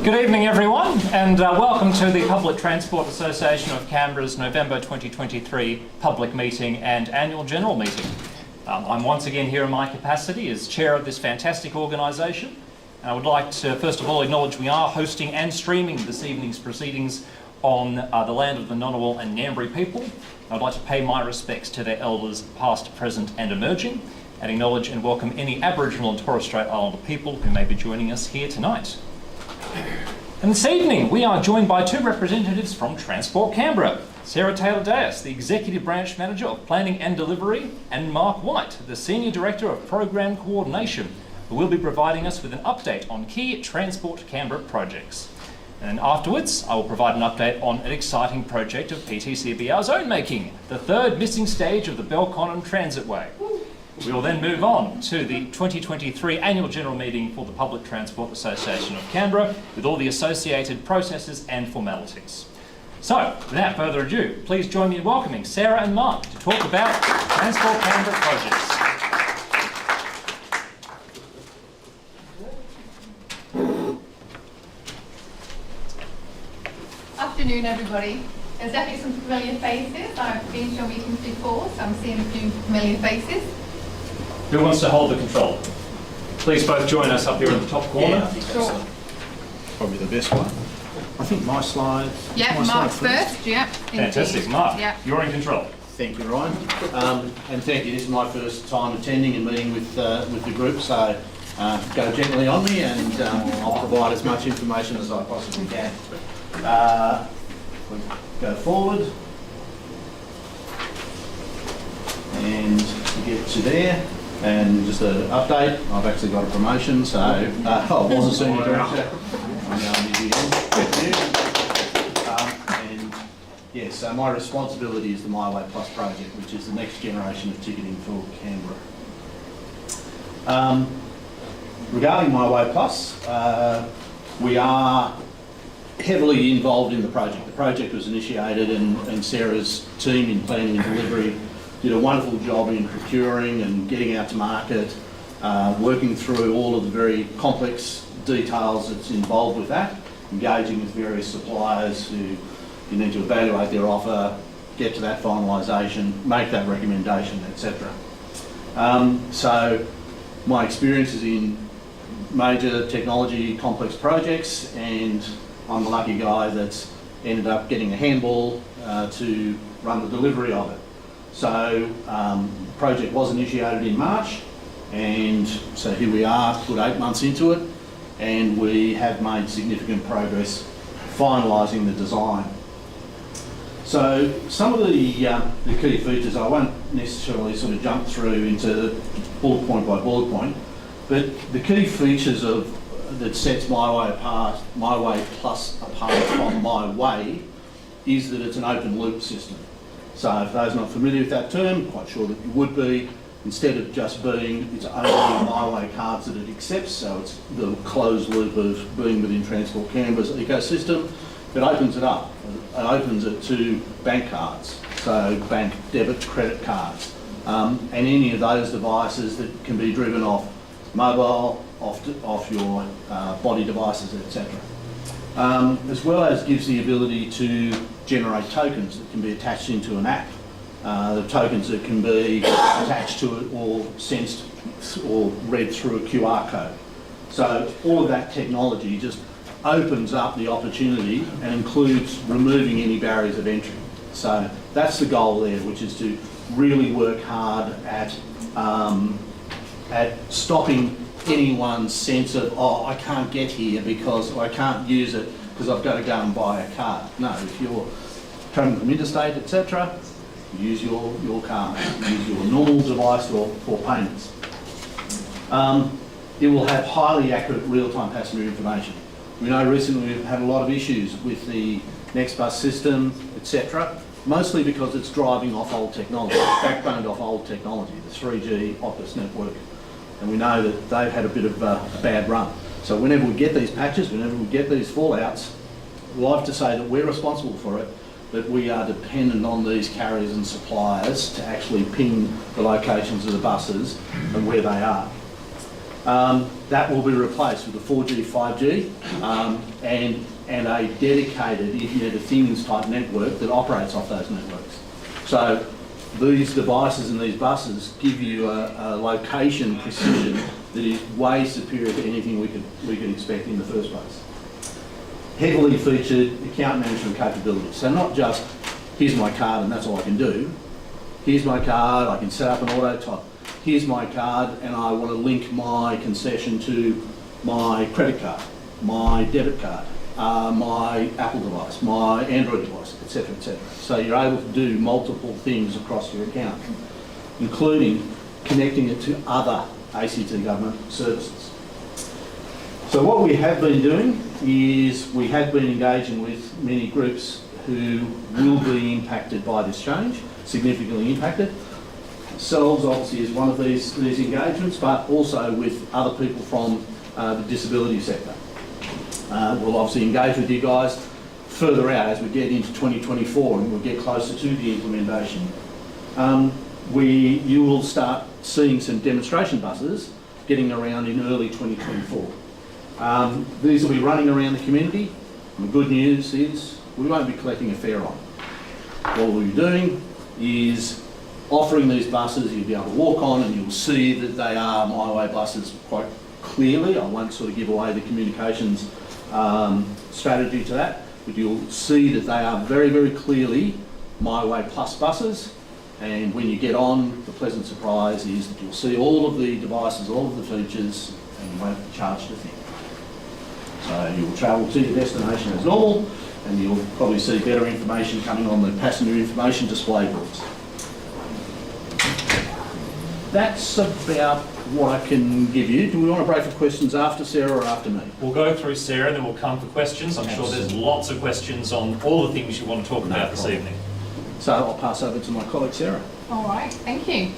Good evening everyone, and welcome to the Public Transport Association of Canberra's November 2023 public meeting and annual general meeting. I'm once again here in my capacity as chair of this fantastic organisation, and I would like to first of all acknowledge we are hosting and streaming this evening's proceedings on the land of the Ngunnawal and Ngambri people. I'd like to pay my respects to their elders past, present and emerging, and acknowledge and welcome any Aboriginal and Torres Strait Islander people who may be joining us here tonight. And this evening we are joined by two representatives from Transport Canberra, Sarah Taylor-Dayas, the Executive Branch Manager of Planning and Delivery, and Mark White, the Senior Director of Program Coordination, who will be providing us with an update on key Transport Canberra projects. And afterwards I will provide an update on an exciting project of PTCBR's own making, the third missing stage of the Belconnen Transitway. We will then move on to the 2023 Annual General Meeting for the Public Transport Association of Canberra with all the associated processes and formalities. So, without further ado, please join me in welcoming Sarah and Mark to talk about Transport Canberra projects. Afternoon everybody. There's definitely some familiar faces. I've been to your meetings before, so I'm seeing a few familiar faces. Who wants to hold the control? Please both join us up here in the top corner. Yeah, I think that's probably the best one. I think my slide. Yeah, my Mark's slide first. Yeah. Fantastic, Mark. Yeah. You're in control. Thank you, Ryan. And thank you. This is my first time attending and meeting with the group, so go gently on me, and I'll provide as much information as I possibly can. We'll go forward, and we get to there. And just an update, I've actually got a promotion, so I was a senior director. I'm now an AGM. And yeah, so my responsibility is the My Way Plus project, which is the next generation of ticketing for Canberra. Regarding My Way Plus, we are heavily involved in the project. The project was initiated, and Sarah's team in planning and delivery did a wonderful job in procuring and getting out to market, working through all of the very complex details that's involved with that, engaging with various suppliers who you need to evaluate their offer, get to that finalisation, make that recommendation, etc. So my experience is in major technology complex projects, and I'm the lucky guy that's ended up getting a handball to run the delivery of it. So the project was initiated in March, and so here we are, put 8 months into it, and we have made significant progress finalising the design. So some of the key features, I won't necessarily sort of jump through into bullet point by bullet point, but the key features that sets My Way Plus apart from My Way is that it's an open loop system. So for those not familiar with that term, quite sure that you would be, instead of just being, it's only My Way cards that it accepts, so it's the closed loop of being within Transport Canberra's ecosystem. It opens it up. It opens it to bank cards, so bank debit, credit cards, and any of those devices that can be driven off mobile, off your body devices, etc. As well as gives the ability to generate tokens that can be attached into an app. The tokens that can be attached to it or sensed or read through a QR code. So all of that technology just opens up the opportunity and includes removing any barriers of entry. So that's the goal there, which is to really work hard at stopping anyone's sense of, oh, I can't get here because, or I can't use it because I've got to go and buy a card. No, if you're travelling from interstate, etc., use your card, use your normal device for payments. It will have highly accurate real-time passenger information. We know recently we've had a lot of issues with the NextBus system, etc., mostly because it's driving off old technology, backboned off old technology, the 3G Optus network. And we know that they've had a bit of a bad run. So whenever we get these patches, whenever we get these fallouts, we like to say that we're responsible for it, but we are dependent on these carriers and suppliers to actually ping the locations of the buses and where they are. That will be replaced with a 4G, 5G, and a dedicated Internet of Things type network that operates off those networks. So these devices and these buses give you a location precision that is way superior to anything we could expect in the first place. Heavily featured account management capabilities. So not just, here's my card and that's all I can do. Here's my card, I can set up an auto top. Here's my card and I want to link my concession to my credit card, my debit card, my Apple device, my Android device, etc., etc. So you're able to do multiple things across your account, including connecting it to other ACT government services. So what we have been doing is we have been engaging with many groups who will be impacted by this change, significantly impacted. Ourselves obviously is one of these engagements, but also with other people from the disability sector. We'll obviously engage with you guys further out as we get into 2024 and we'll get closer to the implementation. You will start seeing some demonstration buses getting around in early 2024. These will be running around the community. And the good news is we won't be collecting a fare on. What we'll be doing is offering these buses. You'll be able to walk on and you'll see that they are My Way buses quite clearly. I won't sort of give away the communications strategy to that, but you'll see that they are very, very clearly My Way Plus buses. And when you get on, the pleasant surprise is that you'll see all of the devices, all of the features, and you won't be charged a thing. So you'll travel to your destination as normal, and you'll probably see better information coming on the passenger information display boards. That's about what I can give you. Do we want to break for questions after Sarah or after me? We'll go through Sarah, then we'll come for questions. I'm sure there's lots of questions on all the things you want to talk about this evening. So I'll pass over to my colleague Sarah. All right, thank you.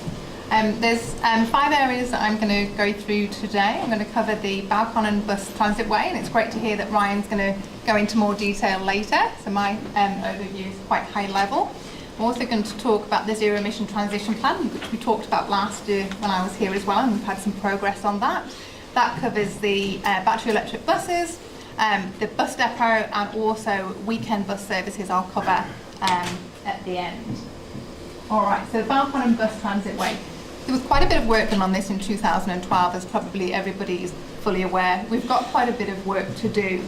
There's 5 areas that I'm going to go through today. I'm going to cover the Balcon and Bus Transitway, and it's great to hear that Ryan's going to go into more detail later. So my overview is quite high level. I'm also going to talk about the Zero Emission Transition Plan, which we talked about last year when I was here as well, and we've had some progress on that. That covers the battery electric buses, the bus depot, and also weekend bus services I'll cover at the end. All right, so the Balcon and Bus Transitway. There was quite a bit of work done on this in 2012, as probably everybody is fully aware. We've got quite a bit of work to do.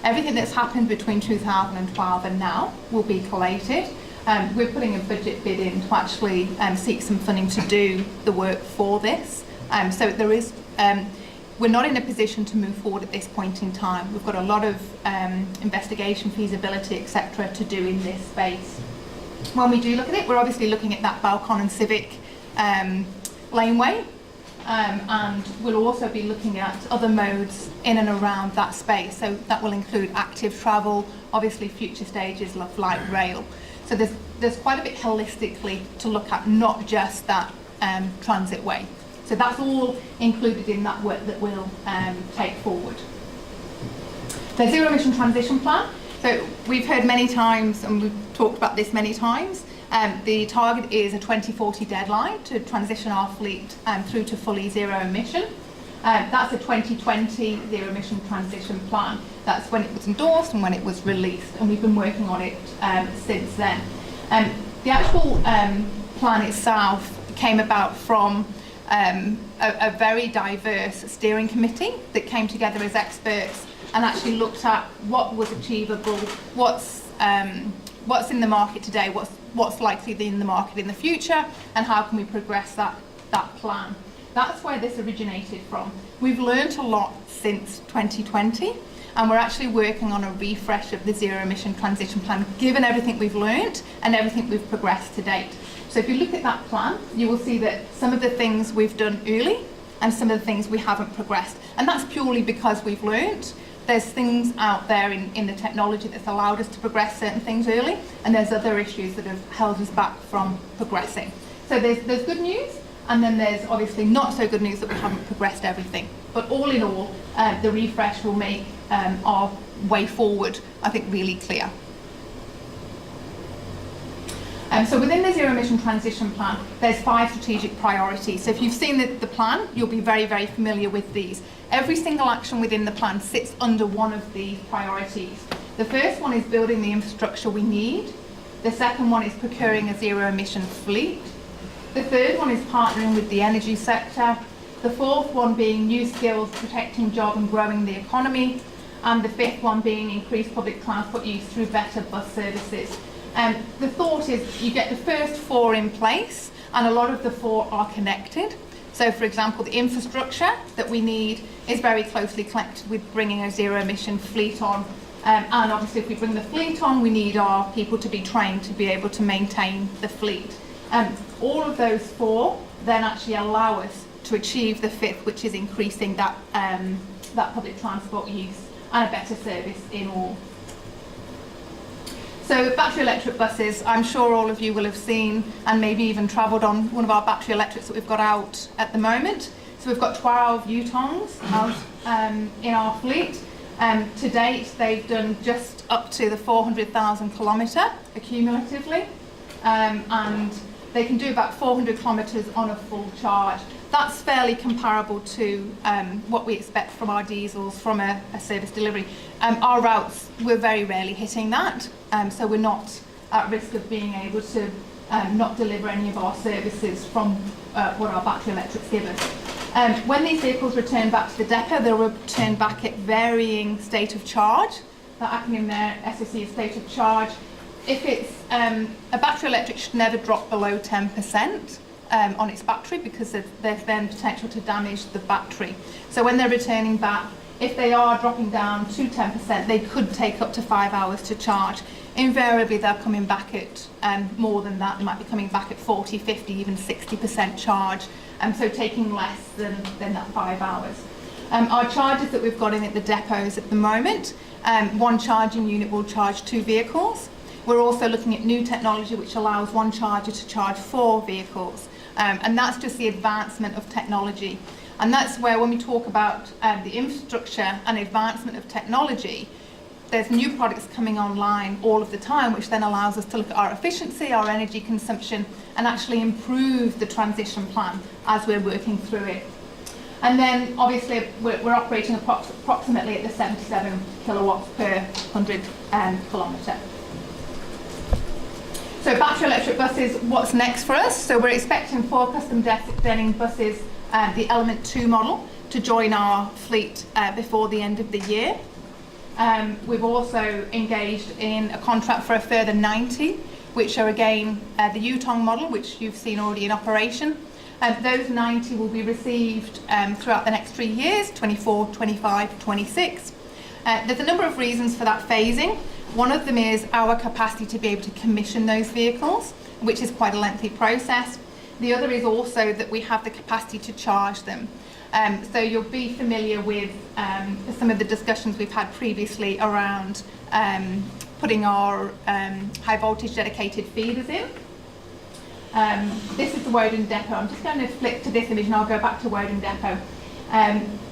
Everything that's happened between 2012 and now will be collated. We're putting a budget bid in to actually seek some funding to do the work for this. So there is, we're not in a position to move forward at this point in time. We've got a lot of investigation, feasibility, etc. to do in this space. When we do look at it, we're obviously looking at that Balcon and Civic laneway, and we'll also be looking at other modes in and around that space. So that will include active travel, obviously future stages of light rail. So there's quite a bit holistically to look at, not just that transit way. So that's all included in that work that we'll take forward. The Zero Emission Transition Plan. So we've heard many times, and we've talked about this many times, the target is a 2040 deadline to transition our fleet through to fully zero emission. That's a 2020 Zero Emission Transition Plan. That's when it was endorsed and when it was released, and we've been working on it since then. The actual plan itself came about from a very diverse steering committee that came together as experts and actually looked at what was achievable, what's in the market today, what's likely to be in the market in the future, and how can we progress that plan. That's where this originated from. We've learned a lot since 2020, and we're actually working on a refresh of the Zero Emission Transition Plan, given everything we've learned and everything we've progressed to date. So if you look at that plan, you will see that some of the things we've done early and some of the things we haven't progressed. And that's purely because we've learned. There's things out there in the technology that's allowed us to progress certain things early, and there's other issues that have held us back from progressing. So there's good news, and then there's obviously not so good news that we haven't progressed everything. But all in all, the refresh will make our way forward, I think, really clear. So within the Zero Emission Transition Plan, there's 5 strategic priorities. So if you've seen the plan, you'll be very, very familiar with these. Every single action within the plan sits under one of these priorities. The first one is building the infrastructure we need. The second one is procuring a zero emission fleet. The third one is partnering with the energy sector. The fourth one being new skills, protecting job and growing the economy. And the fifth one being increased public transport use through better bus services. The thought is you get the first 4 in place, and a lot of the 4 are connected. So for example, the infrastructure that we need is very closely connected with bringing a zero emission fleet on. And obviously if we bring the fleet on, we need our people to be trained to be able to maintain the fleet. All of those 4 then actually allow us to achieve the 5th, which is increasing that public transport use and a better service in all. So battery electric buses, I'm sure all of you will have seen and maybe even travelled on one of our battery electrics that we've got out at the moment. So we've got 12 Yutongs out in our fleet. To date, they've done just up to the 400,000 kilometre accumulatively, and they can do about 400 kilometres on a full charge. That's fairly comparable to what we expect from our diesels from a service delivery. Our routes, we're very rarely hitting that, so we're not at risk of being able to not deliver any of our services from what our battery electrics give us. When these vehicles return back to the depot, they'll return back at varying state of charge. That acronym there, SOC is state of charge. If it's a battery electric should never drop below 10% on its battery, because there's then potential to damage the battery. So when they're returning back, if they are dropping down to 10%, they could take up to 5 hours to charge. Invariably, they're coming back at more than that. They might be coming back at 40, 50, even 60% charge, so taking less than that 5 hours. Our chargers that we've got in at the depots at the moment, one charging unit will charge 2 vehicles. We're also looking at new technology which allows one charger to charge 4 vehicles. And that's just the advancement of technology. And that's where when we talk about the infrastructure and advancement of technology, there's new products coming online all of the time, which then allows us to look at our efficiency, our energy consumption, and actually improve the transition plan as we're working through it. And then obviously we're operating approximately at the 77 kilowatts per 100 kilometre. So battery electric buses, what's next for us? So we're expecting 4 custom designing buses, the Element 2 model, to join our fleet before the end of the year. We've also engaged in a contract for a further 90, which are again the Yutong model, which you've seen already in operation. Those 90 will be received throughout the next 3 years, 24, 25, 26. There's a number of reasons for that phasing. One of them is our capacity to be able to commission those vehicles, which is quite a lengthy process. The other is also that we have the capacity to charge them. So you'll be familiar with some of the discussions we've had previously around putting our high voltage dedicated feeders in. This is the Woden depot. I'm just going to flick to this image and I'll go back to Woden depot.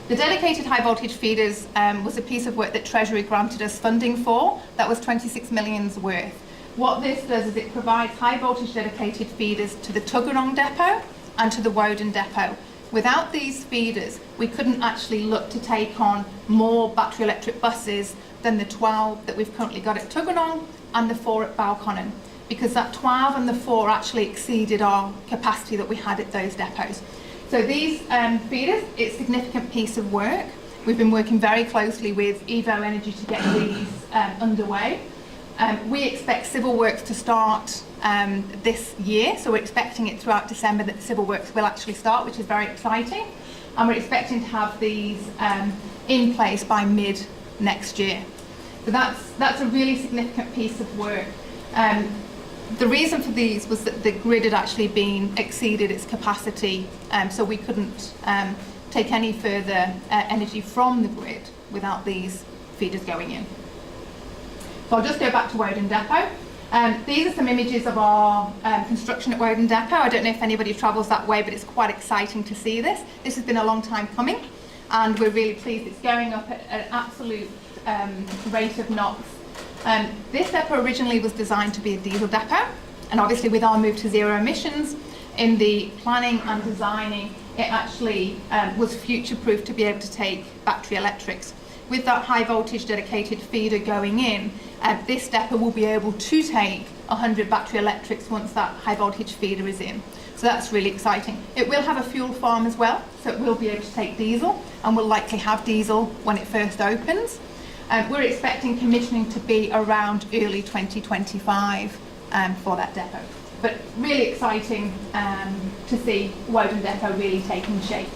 The dedicated high voltage feeders was a piece of work that Treasury granted us funding for. That was 26 million's worth. What this does is it provides high voltage dedicated feeders to the Tuggeranong depot and to the Woden depot. Without these feeders, we couldn't actually look to take on more battery electric buses than the 12 that we've currently got at Tuggeranong and the 4 at Balconnen, because that 12 and the 4 actually exceeded our capacity that we had at those depots. So these feeders, it's a significant piece of work. We've been working very closely with Evo Energy to get these underway. We expect civil works to start this year, so we're expecting it throughout December that the civil works will actually start, which is very exciting. And we're expecting to have these in place by mid next year. So that's a really significant piece of work. The reason for these was that the grid had actually exceeded its capacity, so we couldn't take any further energy from the grid without these feeders going in. So I'll just go back to Woden depot. These are some images of our construction at Woden depot. I don't know if anybody travels that way, but it's quite exciting to see this. This has been a long time coming, and we're really pleased it's going up at an absolute rate of knots. This depot originally was designed to be a diesel depot, And obviously with our move to zero emissions, in the planning and designing, it actually was future-proof to be able to take battery electrics. With that high voltage dedicated feeder going in, this depot will be able to take 100 battery electrics once that high voltage feeder is in. So that's really exciting. It will have a fuel farm as well, so it will be able to take diesel, and will likely have diesel when it first opens. We're expecting commissioning to be around early 2025 for that depot. But really exciting to see Woden Depot really taking shape.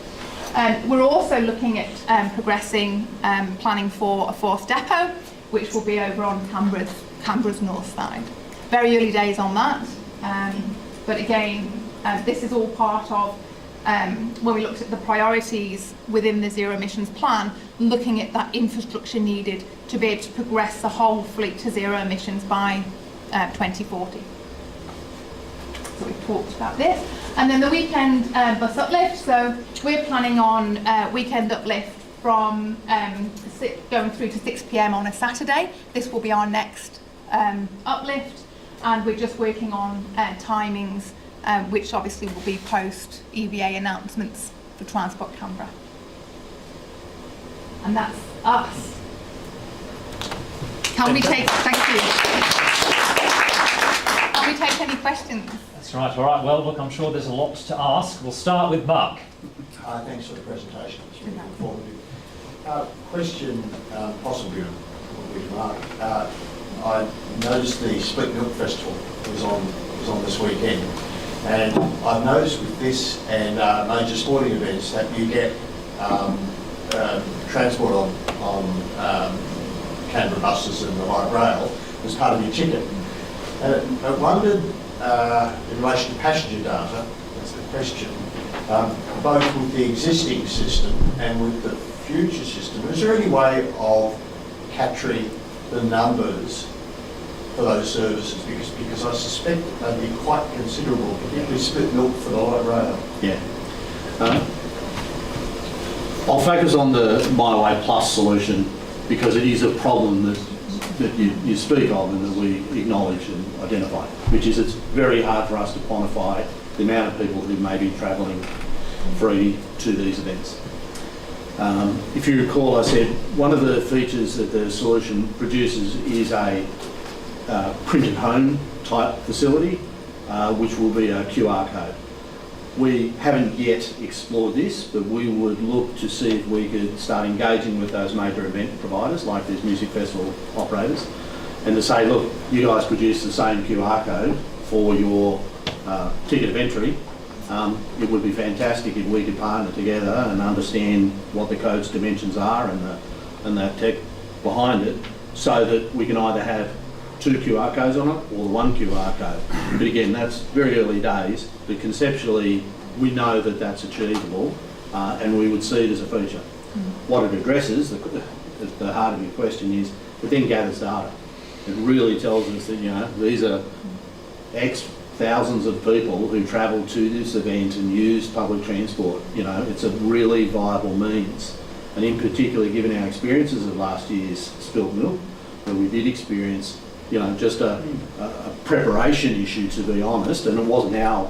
We're also looking at progressing planning for a fourth depot, which will be over on Canberra's north side. Very early days on that, but again, this is all part of when we looked at the priorities within the zero emissions plan, looking at that infrastructure needed to be able to progress the whole fleet to zero emissions by 2040. So we've talked about this. And then the weekend bus uplift. So we're planning on weekend uplift from going through to 6 p.m. on a Saturday. This will be our next uplift, and we're just working on timings, which obviously will be post EVA announcements for Transport Canberra. And that's us. Can we take, thank you. Can we take any questions? That's right. All right. Well, look, I'm sure there's a lot to ask. We'll start with Mark. Hi, thanks for the presentation. It's really informative. Question, possibly to Mark. I noticed the Split Milk Festival was on this weekend, and I've noticed with this and major sporting events that you get transport on Canberra buses and the light rail as part of your ticket. And I wondered, in relation to passenger data, that's the question, both with the existing system and with the future system, is there any way of capturing the numbers for those services? Because I suspect they'd be quite considerable, particularly Split Milk for the light rail. Yeah. I'll focus on the My Way Plus solution because it is a problem that you speak of and that we acknowledge and identify, which is it's very hard for us to quantify the amount of people who may be travelling free to these events. If you recall, I said one of the features that the solution produces is a printed home type facility, which will be a QR code. We haven't yet explored this, but we would look to see if we could start engaging with those major event providers, like these music festival operators, and to say, look, you guys produce the same QR code for your ticket of entry. It would be fantastic if we could partner together and understand what the code's dimensions are and that tech behind it, so that we can either have two QR codes on it or the one QR code. But again, that's very early days, but conceptually we know that that's achievable, and we would see it as a feature. What it addresses, the heart of your question, is it then gathers data. It really tells us that, you know, these are X thousands of people who travel to this event and use public transport. You know, it's a really viable means. And in particular, given our experiences of last year's Spilt Milk, where we did experience, you know, just a preparation issue, to be honest, and it wasn't our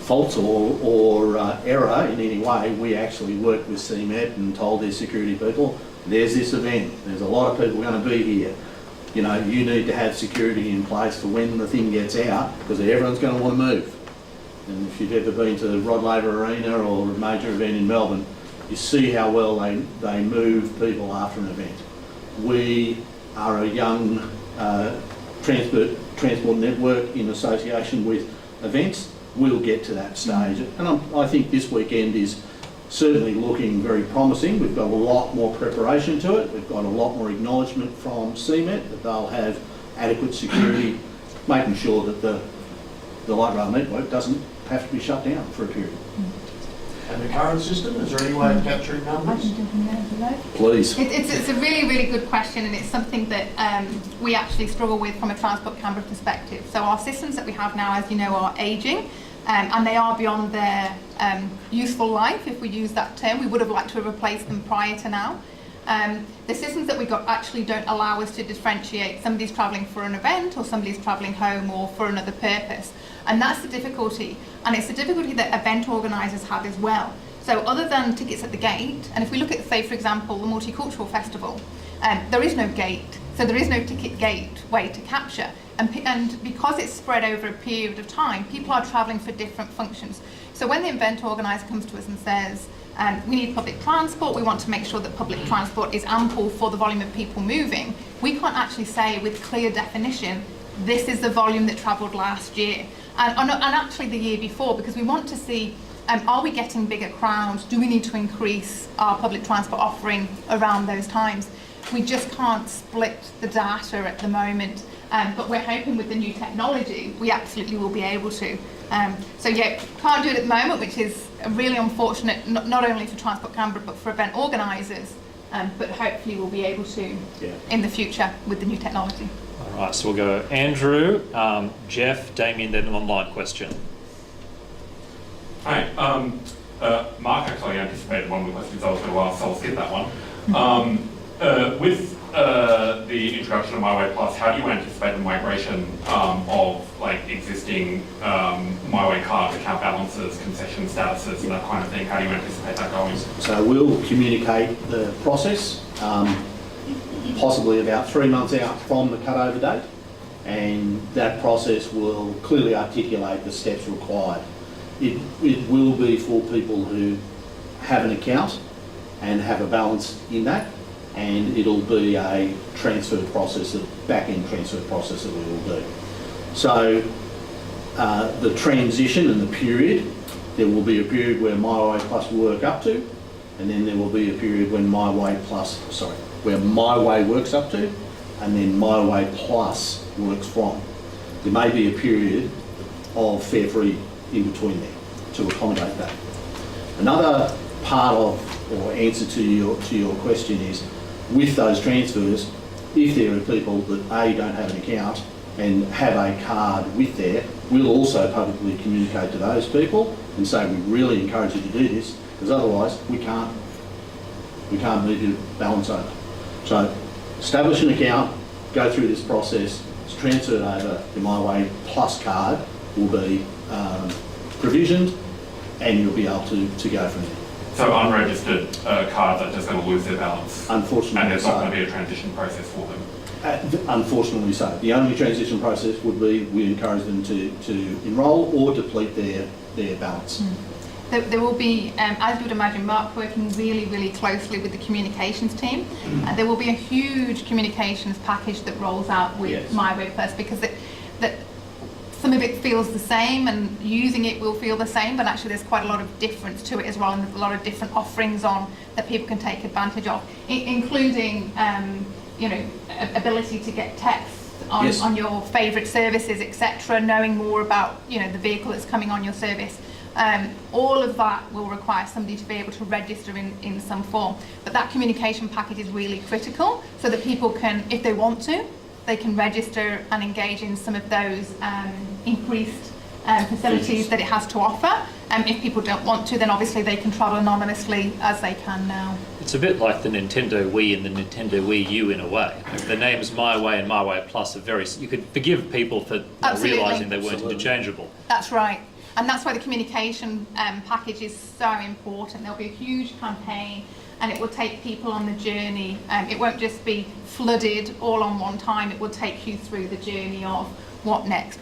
fault or error in any way. We actually worked with CMET and told their security people, there's this event, there's a lot of people going to be here. You know, you need to have security in place for when the thing gets out, because everyone's going to want to move. And if you've ever been to the Rod Laver Arena or a major event in Melbourne, you see how well they move people after an event. We are a young transport network in association with events. We'll get to that stage. And I think this weekend is certainly looking very promising. We've got a lot more preparation to it. We've got a lot more acknowledgement from CMET that they'll have adequate security, making sure that the light rail network doesn't have to be shut down for a period. And the current system, is there any way of capturing numbers? Please. It's a really, really good question, and it's something that we actually struggle with from a Transport Canberra perspective. So our systems that we have now, as you know, are ageing, and they are beyond their useful life, if we use that term. We would have liked to have replaced them prior to now. The systems that we got actually don't allow us to differentiate somebody's travelling for an event or somebody's travelling home or for another purpose. And that's the difficulty. And it's the difficulty that event organisers have as well. So other than tickets at the gate, and if we look at, say, for example, the Multicultural Festival, there is no gate. So there is no ticket gate way to capture. And because it's spread over a period of time, people are travelling for different functions. So when the event organiser comes to us and says, we need public transport, we want to make sure that public transport is ample for the volume of people moving, we can't actually say with clear definition, this is the volume that travelled last year. And actually the year before, because we want to see, are we getting bigger crowds? Do we need to increase our public transport offering around those times? We just can't split the data at the moment, but we're hoping with the new technology, we absolutely will be able to. So yeah, can't do it at the moment, which is really unfortunate, not only for Transport Canberra, but for event organisers, but hopefully we'll be able to in the future with the new technology. All right, so we'll go Andrew, Jeff, Damien, then an online question. Hi, Mark actually anticipated one of the questions I was going to ask, so I'll skip that one. With the introduction of MyWay Plus, how do you anticipate the migration of like existing MyWay card account balances, concession statuses, and that kind of thing? How do you anticipate that going? So we'll communicate the process, possibly about 3 months out from the cutover date, and that process will clearly articulate the steps required. It will be for people who have an account and have a balance in that, and it'll be a transfer process, a back-end transfer process that we will do. So the transition and the period, there will be a period where MyWay Plus will work up to, and then there will be a period when where MyWay works up to, and then MyWay Plus works from. There may be a period of fare free in between there to accommodate that. Another part of, or answer to your question is, with those transfers, if there are people that A, don't have an account and have a card with there, we'll also publicly communicate to those people and say we really encourage you to do this, because otherwise we can't move your balance over. So establish an account, go through this process, it's transferred over, the MyWay Plus card will be provisioned, and you'll be able to go from there. So unregistered cards are just going to lose their balance? Unfortunately, and there's not going to be a transition process for them? Unfortunately so. The only transition process would be we encourage them to enrol or deplete their balance. There will be, as you would imagine, Mark working really, really closely with the communications team. There will be a huge communications package that rolls out with MyWay Plus, because that some of it feels the same and using it will feel the same, but actually there's quite a lot of difference to it as well, and there's a lot of different offerings on that people can take advantage of, including ability to get texts on your favourite services, etc., knowing more about the vehicle that's coming on your service. All of that will require somebody to be able to register in some form. But that communication package is really critical, so that people can, if they want to, they can register and engage in some of those increased facilities that it has to offer. If people don't want to, then obviously they can travel anonymously as they can now. It's a bit like the Nintendo Wii and the Nintendo Wii U in a way. The names MyWay and MyWay Plus are very... You could forgive people for realising they weren't interchangeable. That's right. And that's why the communication package is so important. There'll be a huge campaign, and it will take people on the journey. It won't just be flooded all on one time. It will take you through the journey of what next.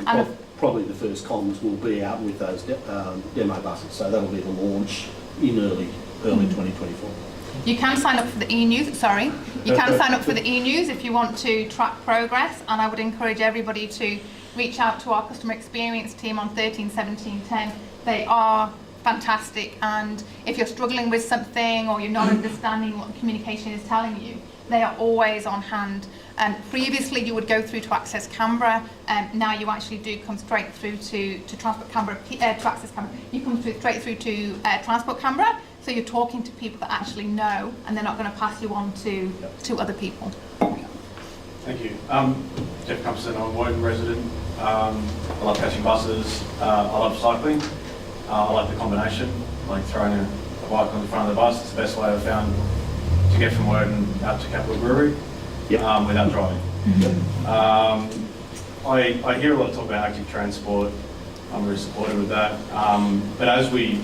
And probably the first comms will be out with those demo buses, so that'll be the launch in early 2024. You can sign up for the e-news, You can sign up for the e-news if you want to track progress, and I would encourage everybody to reach out to our customer experience team on 13 17 10. They are fantastic, and if you're struggling with something or you're not understanding what the communication is telling you, they are always on hand. Previously you would go through to Access Canberra, now you actually do come straight through to Transport Canberra, to Access Canberra. You come straight through to Transport Canberra, so you're talking to people that actually know, and they're not going to pass you on to other people. Thank you. Jeff Cumpson, I'm a Woden resident. I love catching buses, I love cycling. I like the combination, like throwing a bike on the front of the bus. It's the best way I've found to get from Woden out to Capital Brewery Yep. without driving. I hear a lot of talk about active transport. I'm very supportive of that. But as we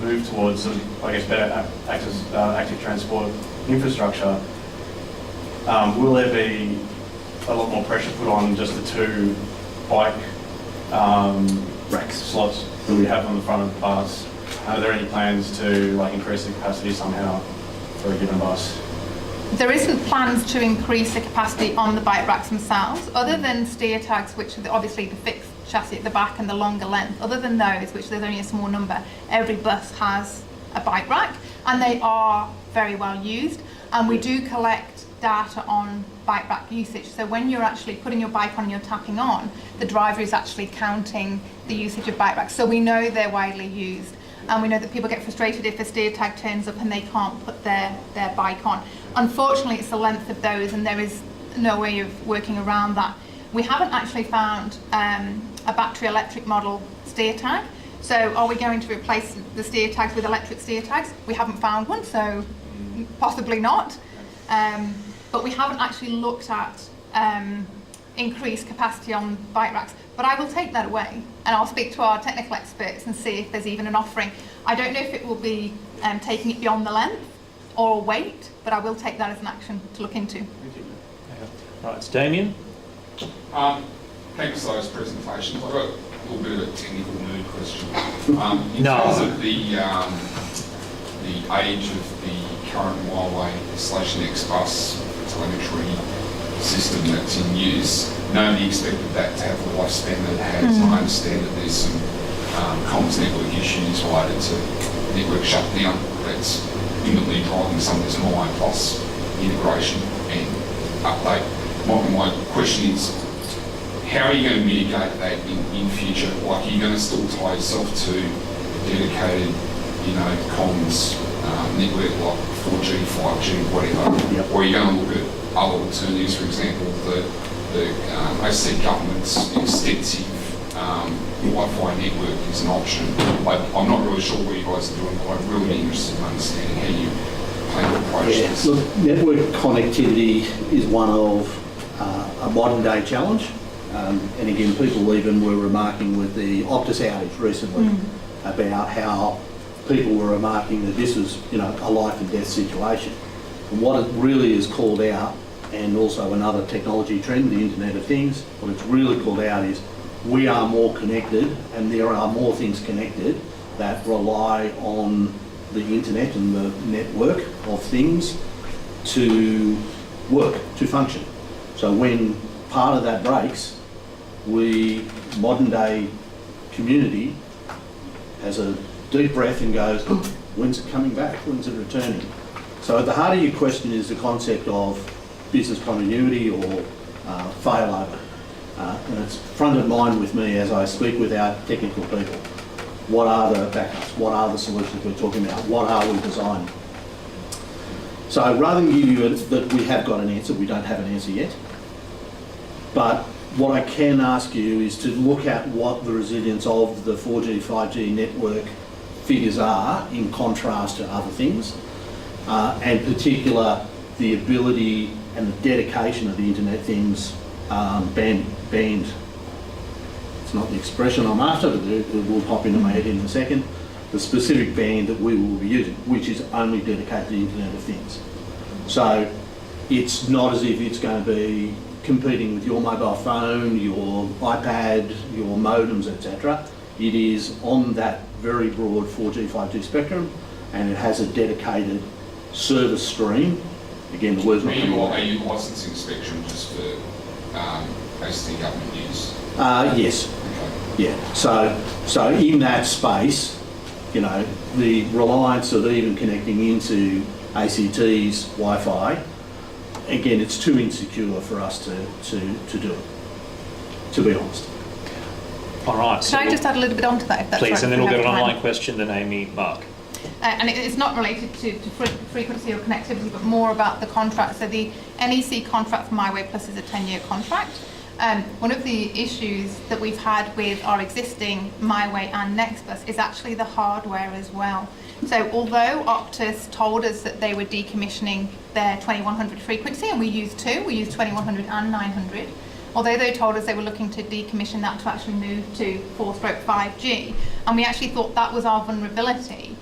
move towards, sort of, I guess, better active transport infrastructure, will there be a lot more pressure put on just the 2 bike Racks. slots that we have on the front of the bus? Are there any plans to increase the capacity somehow for a given bus? There isn't plans to increase the capacity on the bike racks themselves, other than steer tags, which are obviously the fixed chassis at the back and the longer length. Other than those, which there's only a small number, every bus has a bike rack, and they are very well used. And we do collect data on bike rack usage. So when you're actually putting your bike on and you're tapping on, the driver is actually counting the usage of bike racks. So we know they're widely used. And we know that people get frustrated if a steer tag turns up and they can't put their bike on. Unfortunately, it's the length of those, and there is no way of working around that. We haven't actually found a battery electric model steer tag. So are we going to replace the steer tags with electric steer tags? We haven't found one, so possibly not. But we haven't actually looked at increased capacity on bike racks. But I will take that away, and I'll speak to our technical experts and see if there's even an offering. I don't know if it will be taking it beyond the length or weight, but I will take that as an action to look into. Right, it's Damien. Thanks for those presentations. I've got a little bit of a technical nerd question. In No. terms of the age of the current Myway/Next bus telemetry system that's in use, nobody expected that to have the lifespan that it has. I understand that there's some comms network issues related to network shutdown that's imminently driving some of this Myway Plus integration and update. My question is, how are you going to mitigate that in future? Like, are you going to still tie yourself to a dedicated, comms network like 4G, 5G, whatever? Yep. Or are you going to look at other alternatives? For example, the ACT government's extensive Wi-Fi network is an option. I'm not really sure what you guys are doing, but I'm really interested in understanding how you plan to approach this. Look, network connectivity is one of a modern day challenge. And again, people even were remarking with the Optus outage recently about how people were remarking that this was, a life and death situation. And what it really is called out, and also another technology trend, the Internet of Things, what it's really called out is we are more connected, and there are more things connected that rely on the internet and the network of things to work, to function. So when part of that breaks, modern day community has a deep breath and goes, when's it coming back? When's it returning? So at the heart of your question is the concept of business continuity or failover. And it's front of mind with me as I speak with our technical people. What are the backups? What are the solutions we're talking about? What are we designing? So rather than give you that we have got an answer, we don't have an answer yet. But what I can ask you is to look at what the resilience of the 4G, 5G network figures are in contrast to other things, and particular the ability and the dedication of the Internet Things band. It's not the expression I'm after, but it will pop into my head in a second. The specific band that we will be using, which is only dedicated to the Internet of Things. So it's not as if it's going to be competing with your mobile phone, your iPad, your modems, etc. It is on that very broad 4G, 5G spectrum, and it has a dedicated service stream. Again, the word's not coming out. Are you licensing spectrum just for ACT government use? Yes. Okay. Yeah. So in that space, the reliance of even connecting into ACT's Wi-Fi, again, it's too insecure for us to do it, to be honest. All right. Can I just add a little bit onto that, if that's Please, right, and then if we'll we get an have time? online question, then Amy, Mark. And it's not related to frequency or connectivity, but more about the contract. So the NEC contract for MyWay Plus is a 10-year contract. One of the issues that we've had with our existing MyWay and NextBus is actually the hardware as well. So although Optus told us that they were decommissioning their 2100 frequency, and we used 2100 and 900, although they told us they were looking to decommission that to actually move to 4/5G, and we actually thought that was our vulnerability.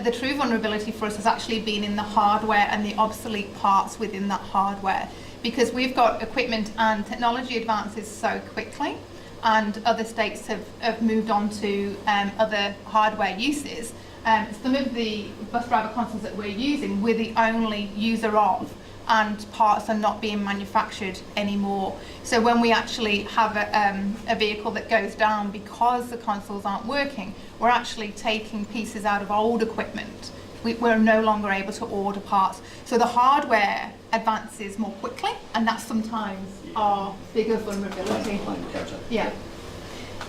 The true vulnerability for us has actually been in the hardware and the obsolete parts within that hardware, because we've got equipment and technology advances so quickly, and other states have moved on to other hardware uses. Some of the bus driver consoles that we're using, we're the only user of, and parts are not being manufactured anymore. So when we actually have a vehicle that goes down because the consoles aren't working, we're actually taking pieces out of old equipment. We're no longer able to order parts. So the hardware advances more quickly, and that's sometimes our bigger vulnerability. Yeah.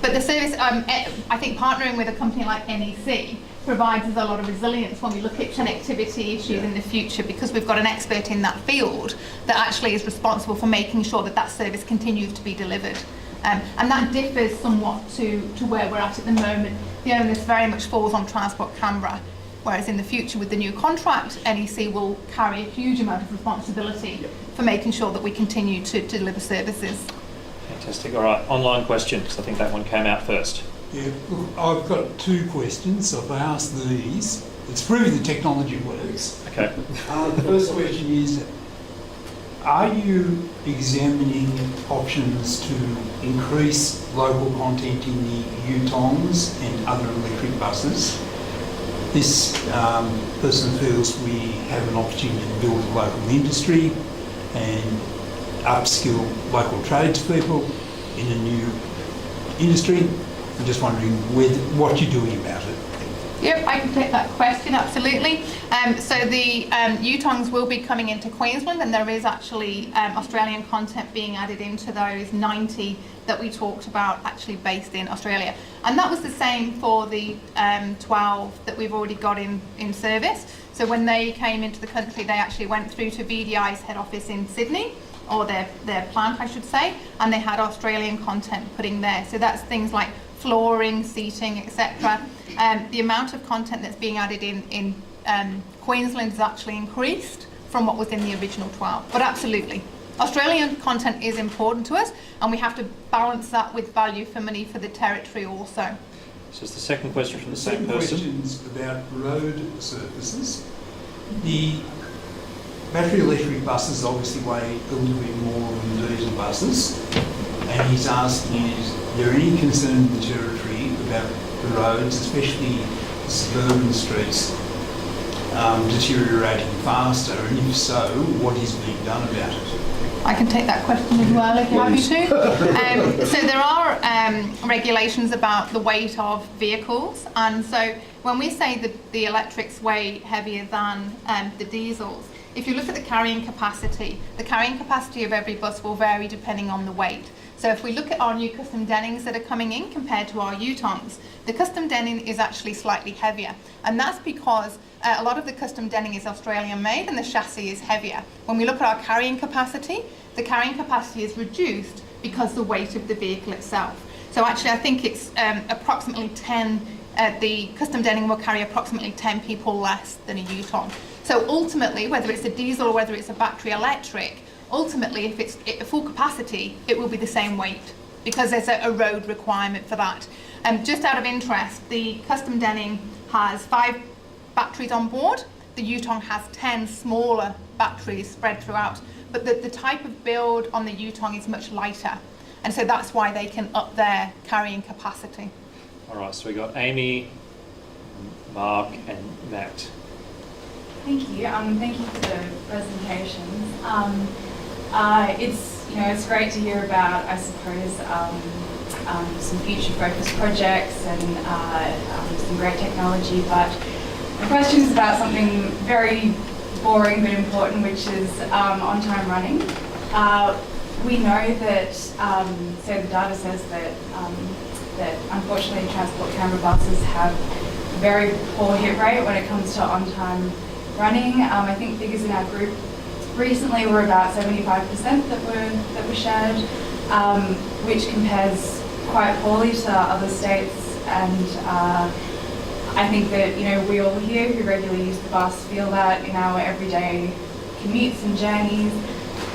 But the service, I think partnering with a company like NEC provides us a lot of resilience when we look at connectivity issues in the future, because we've got an expert in that field that actually is responsible for making sure that that service continues to be delivered. And that differs somewhat to where we're at the moment. The onus very much falls on Transport Canberra, whereas in the future with the new contract, NEC will carry a huge amount of responsibility for making sure that we continue to deliver services. Fantastic. All right, online questions. I think that one came out first. Yeah, look, I've got two questions. So if I ask these, it's proving the technology works. Okay. The first question is, are you examining options to increase local content in the Yutongs and other electric buses? This person feels we have an opportunity to build a local industry and upskill local tradespeople in a new industry. I'm just wondering what you're doing about it. Yep, I can take that question, absolutely. So the Yutongs will be coming into Queensland, and there is actually Australian content being added into those 90 that we talked about, actually based in Australia. And that was the same for the 12 that we've already got in service. So when they came into the country, they actually went through to VDI's head office in Sydney, or their plant, I should say, and they had Australian content putting there. So that's things like flooring, seating, etc. The amount of content that's being added in Queensland has actually increased from what was in the original 12. But absolutely, Australian content is important to us, and we have to balance that with value for money for the territory also. So it's the second question from the same person. Questions about road surfaces. The battery electric buses obviously weigh a little bit more than diesel buses, and he's asking, is there any concern in the territory about the roads, especially the suburban streets, deteriorating faster, and if so, what is being done about it? I can take that question as well if you're happy to. So there are regulations about the weight of vehicles, and so when we say that the electrics weigh heavier than the diesels, if you look at the carrying capacity of every bus will vary depending on the weight. So if we look at our new custom Dennings that are coming in compared to our Yutongs, the custom Denning is actually slightly heavier. And that's because a lot of the custom Denning is Australian made and the chassis is heavier. When we look at our carrying capacity, the carrying capacity is reduced because the weight of the vehicle itself. So actually I think it's approximately 10, the custom Denning will carry approximately 10 people less than a Yutong. So ultimately, whether it's a diesel or whether it's a battery electric, ultimately, if it's at full capacity, it will be the same weight because there's a road requirement for that. Just out of interest, the custom Denning has 5 batteries on board. The Yutong has 10 smaller batteries spread throughout, but the type of build on the Yutong is much lighter, and so that's why they can up their carrying capacity. All right, so we got Amy, Mark, and Matt. Thank you. Thank you for the presentations. It's great to hear about, I suppose, some future-focused projects and some great technology. But the question is about something very boring but important, which is on-time running. We know that, so the data says that unfortunately Transport Canberra buses have a very poor hit rate when it comes to on-time running. I think figures in our group recently were about 75% that were shared, which compares quite poorly to other states and I think that, you know, we all here who regularly use the bus feel that in our everyday commutes and journeys.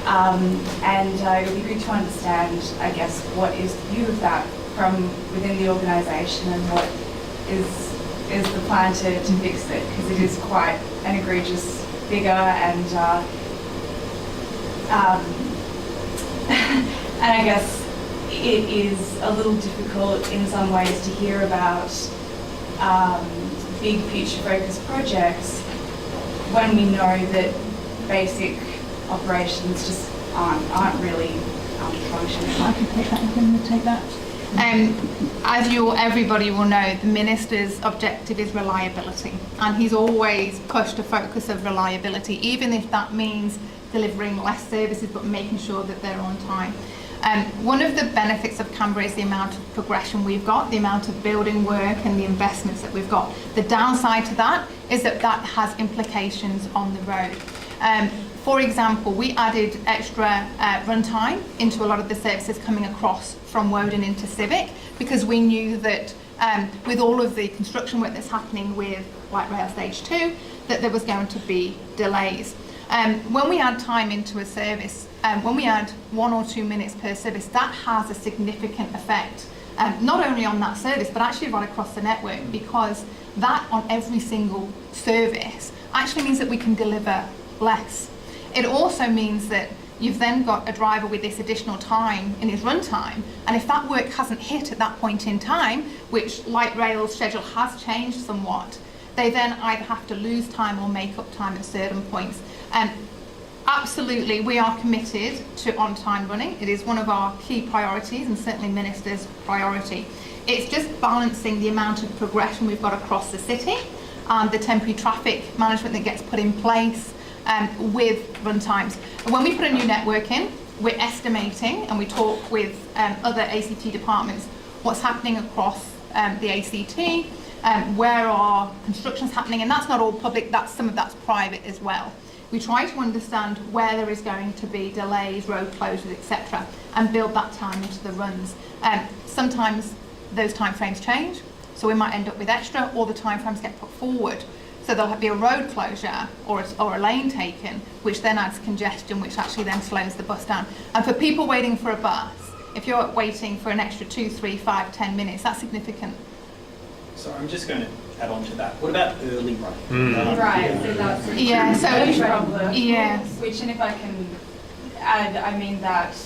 It would be good to understand, I guess, what is the view of that from within the organisation and what is the plan to fix it, because it is quite an egregious figure and I guess it is a little difficult in some ways to hear about big future-focused projects when we know that basic operations just aren't really functioning. I can take that. I'm going to take that. As everybody will know, the Minister's objective is reliability, and he's always pushed a focus of reliability, even if that means delivering less services but making sure that they're on time. One of the benefits of Canberra is the amount of progression we've got, the amount of building work and the investments that we've got. The downside to that is that that has implications on the road. For example, we added extra runtime into a lot of the services coming across from Woden into Civic, because we knew that with all of the construction work that's happening with Light Rail Stage 2, that there was going to be delays. When we add time into a service, when we add 1 or 2 minutes per service, that has a significant effect, not only on that service, but actually right across the network, because that on every single service actually means that we can deliver less. It also means that you've then got a driver with this additional time in his run time, and if that work hasn't hit at that point in time, which Light Rail's schedule has changed somewhat, they then either have to lose time or make up time at certain points. Absolutely, we are committed to on-time running. It is one of our key priorities, and certainly Minister's priority. It's just balancing the amount of progression we've got across the city and the temporary traffic management that gets put in place with run times. And when we put a new network in, we're estimating, and we talk with other ACT departments, what's happening across the ACT, where are constructions happening, and that's not all public, some of that's private as well. We try to understand where there is going to be delays, road closures, etc., and build that time into the runs. Sometimes those timeframes change, so we might end up with extra, or the timeframes get put forward. So there'll be a road closure or a lane taken, which then adds congestion, which actually then slows the bus down. And for people waiting for a bus, if you're waiting for an extra 2, 3, 5, 10 minutes, that's significant. So I'm just going to add on to that. What about early running? Right, so that's Yeah, a problem. Yeah. Which, and if I can add, I mean that,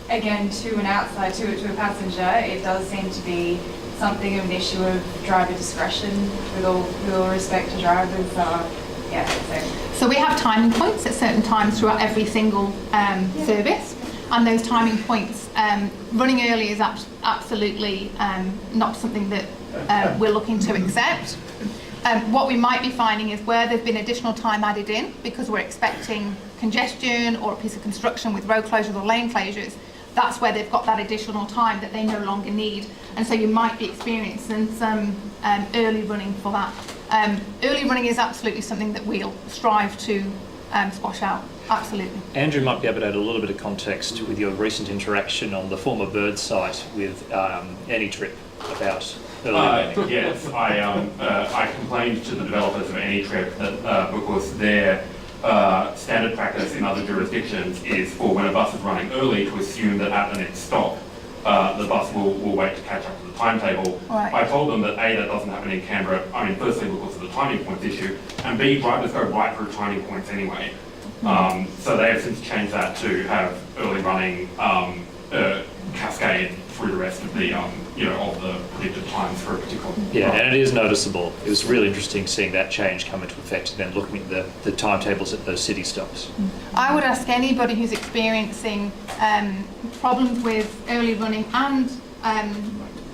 again, to an outside, to a passenger, it does seem to be something of an issue of driver discretion, with all respect to drivers. So we have timing points at certain times throughout every single service, and those timing points, running early is absolutely not something that we're looking to accept. What we might be finding is where there's been additional time added in because we're expecting congestion or a piece of construction with road closures or lane closures, that's where they've got that additional time that they no longer need. And so you might be experiencing some early running for that. Early running is absolutely something that we'll strive to squash out, absolutely. Andrew might be able to add a little bit of context with your recent interaction on the former bird site with AnyTrip about early running. Yes, I complained to the developers of AnyTrip that because their standard practice in other jurisdictions is for when a bus is running early to assume that at the next stop the bus will wait to catch up to the timetable. Right. I told them that A, that doesn't happen in Canberra, I mean firstly because of the timing points issue, and B, drivers go right through timing points anyway. So they have since changed that to have early running cascade through the rest of the of the predicted times for a particular Yeah, and it is noticeable. It was really interesting seeing that change come into effect and then looking at the timetables at those city stops. I would ask anybody who's experiencing problems with early running and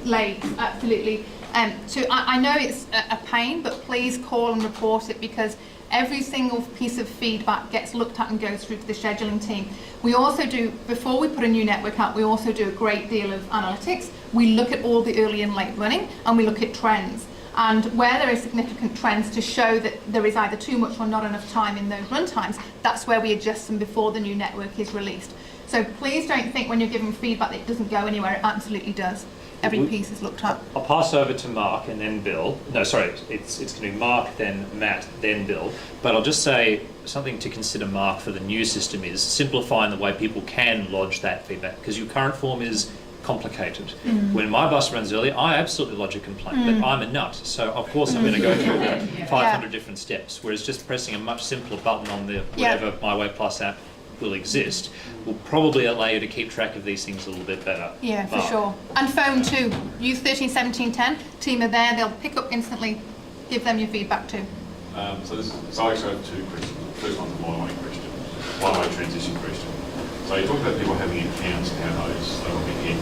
late, absolutely. I know it's a pain, but please call and report it, because every single piece of feedback gets looked at and goes through to the scheduling team. We also do, before we put a new network out, we also do a great deal of analytics. We look at all the early and late running, and we look at trends. And where there is significant trends to show that there is either too much or not enough time in those run times, that's where we adjust them before the new network is released. So please don't think when you're giving feedback that it doesn't go anywhere, it absolutely does. every piece is looked at. I'll pass over to Mark and then Bill. No, sorry, it's going to be Mark, then Matt, then Bill. But I'll just say something to consider, Mark, for the new system is simplifying the way people can lodge that feedback, because your current form is complicated. When my bus runs early, I absolutely lodge a complaint, but I'm a nut, so of course I'm going to go through the 500 different steps, whereas just pressing a much simpler button on the whatever My Way Plus app will exist will probably allow you to keep track of these things a little bit better. Yeah, for Mark. sure. And phone too. Use 13 17 10. Team are there. They'll pick up instantly. Give them your feedback too. So I actually have two questions. The first one's a My Way question, My Way transition question. So you talk about people having accounts and how those they will get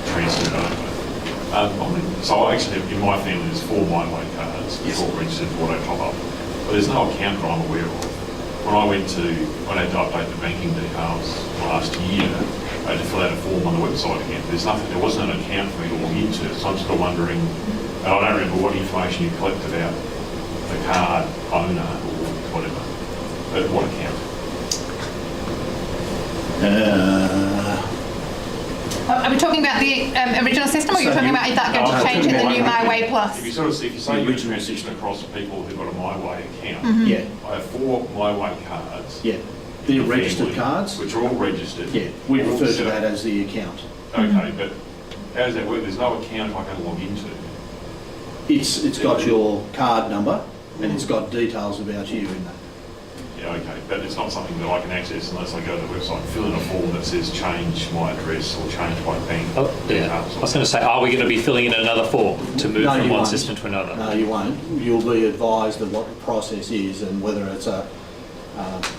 transferred over. So I actually, in my family, there's 4 My Way cards, which all registered for auto top up, but there's no account that I'm aware of. When I had to update the banking details last year, I had to fill out a form on the website again. There wasn't an account for me to log into, so I'm still wondering, and I don't remember what information you collect about the card owner or whatever, but what account? Are we talking about the original system, or are you talking about is that going to change in the new My Way Plus? If you say you transition across to people who've got a My Way account, Yeah, I have 4 My Way cards. yeah. The in the registered family, cards, which are all registered. yeah, we All refer to set up. that as the account. Okay, but how does that work? There's no account I can log into. It's got your card number and it's got details about you in that. Yeah, okay, but it's not something that I can access unless I go to the website and fill in a form that says change my address or change my bank details. I was going to say, are we going to be filling in another form to move No, from you one won't. system to another? No, you won't. You'll be advised of what the process is and whether it's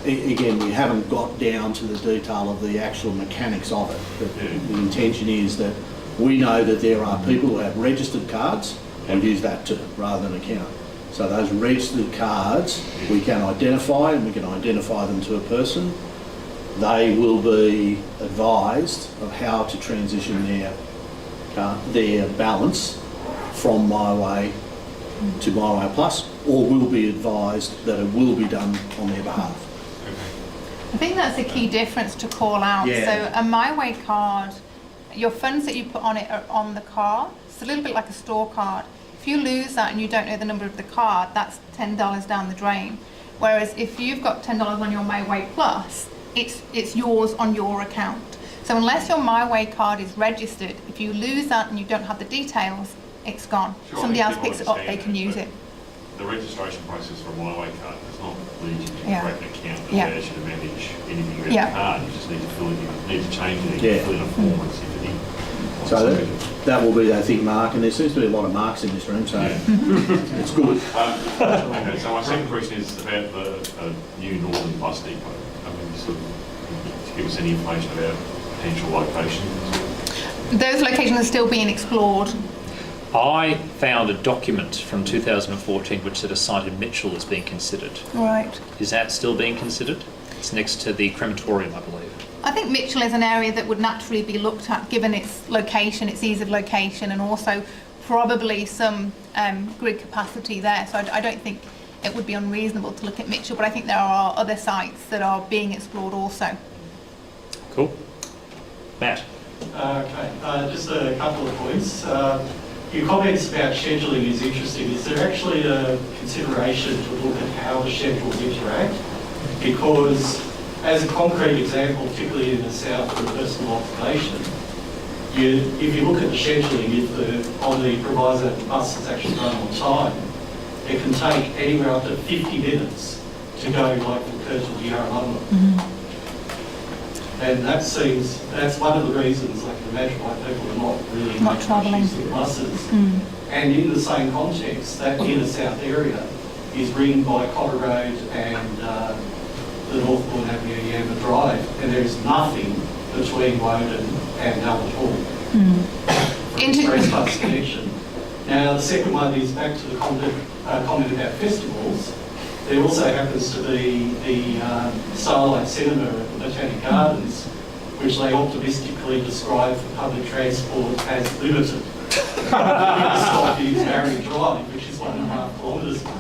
again, we haven't got down to the detail of the actual mechanics of it. But the intention is that we know that there are people who have registered cards and use that too, rather than account. So those registered cards, we can identify, and we can identify them to a person. They will be advised of how to transition their balance from My Way to My Way Plus, or will be advised that it will be done on their behalf. I think that's a key difference to call out. Yeah. So a My Way card, your funds that you put on it are on the card. It's a little bit like a store card. If you lose that and you don't know the number of the card, that's $10 down the drain. Whereas if you've got $10 on your My Way Plus, it's yours on your account. So unless your My Way card is registered, if you lose that and you don't have the details, it's gone. Sure, Somebody else people picks it up, they understand can that, use but it. The registration process for a My Way card does not lead you to Yeah. create an account that Yeah. allows you to manage anything about Yeah. the card. You just need to fill it in, need to change it, Yeah. fill in a form and send it in. So that will be, I think, Mark, and there seems to be a lot of Marks in this room, so it's good. Okay, so my second question is about the new Northern Bus Depot. I mean, sort of, to give us any information about potential locations. Those locations are still being explored. I found a document from 2014 which said a site in Mitchell is being considered. Right. Is that still being considered? It's next to the crematorium, I believe. I think Mitchell is an area that would naturally be looked at given its location, its ease of location, and also probably some grid capacity there. So I don't think it would be unreasonable to look at Mitchell, but I think there are other sites that are being explored also. Cool. Matt? Okay, just a couple of points. Your comments about scheduling is interesting. Is there actually a consideration to look at how the schedules interact? Because as a concrete example, particularly in the south for personal occupation, if you look at the scheduling, on the proviso that the bus is actually run on time, it can take anywhere up to 50 minutes to go like from Curtin to Yarralumla. And that's one of the reasons I can imagine why people are not really Not travelling. using buses. And in the same context, that inner south area is ringed by Cotter Road and the Northbourne Avenue Yamba Drive, and there is nothing between Woden and Albert Hall for an express bus connection. Now, the second one is back to the comment about festivals. There also happens to be the Starlight Cinema at the Botanic Gardens, which they optimistically describe for public transport as limited. The biggest stop is Marion Drive, which is 1.5 kilometres away.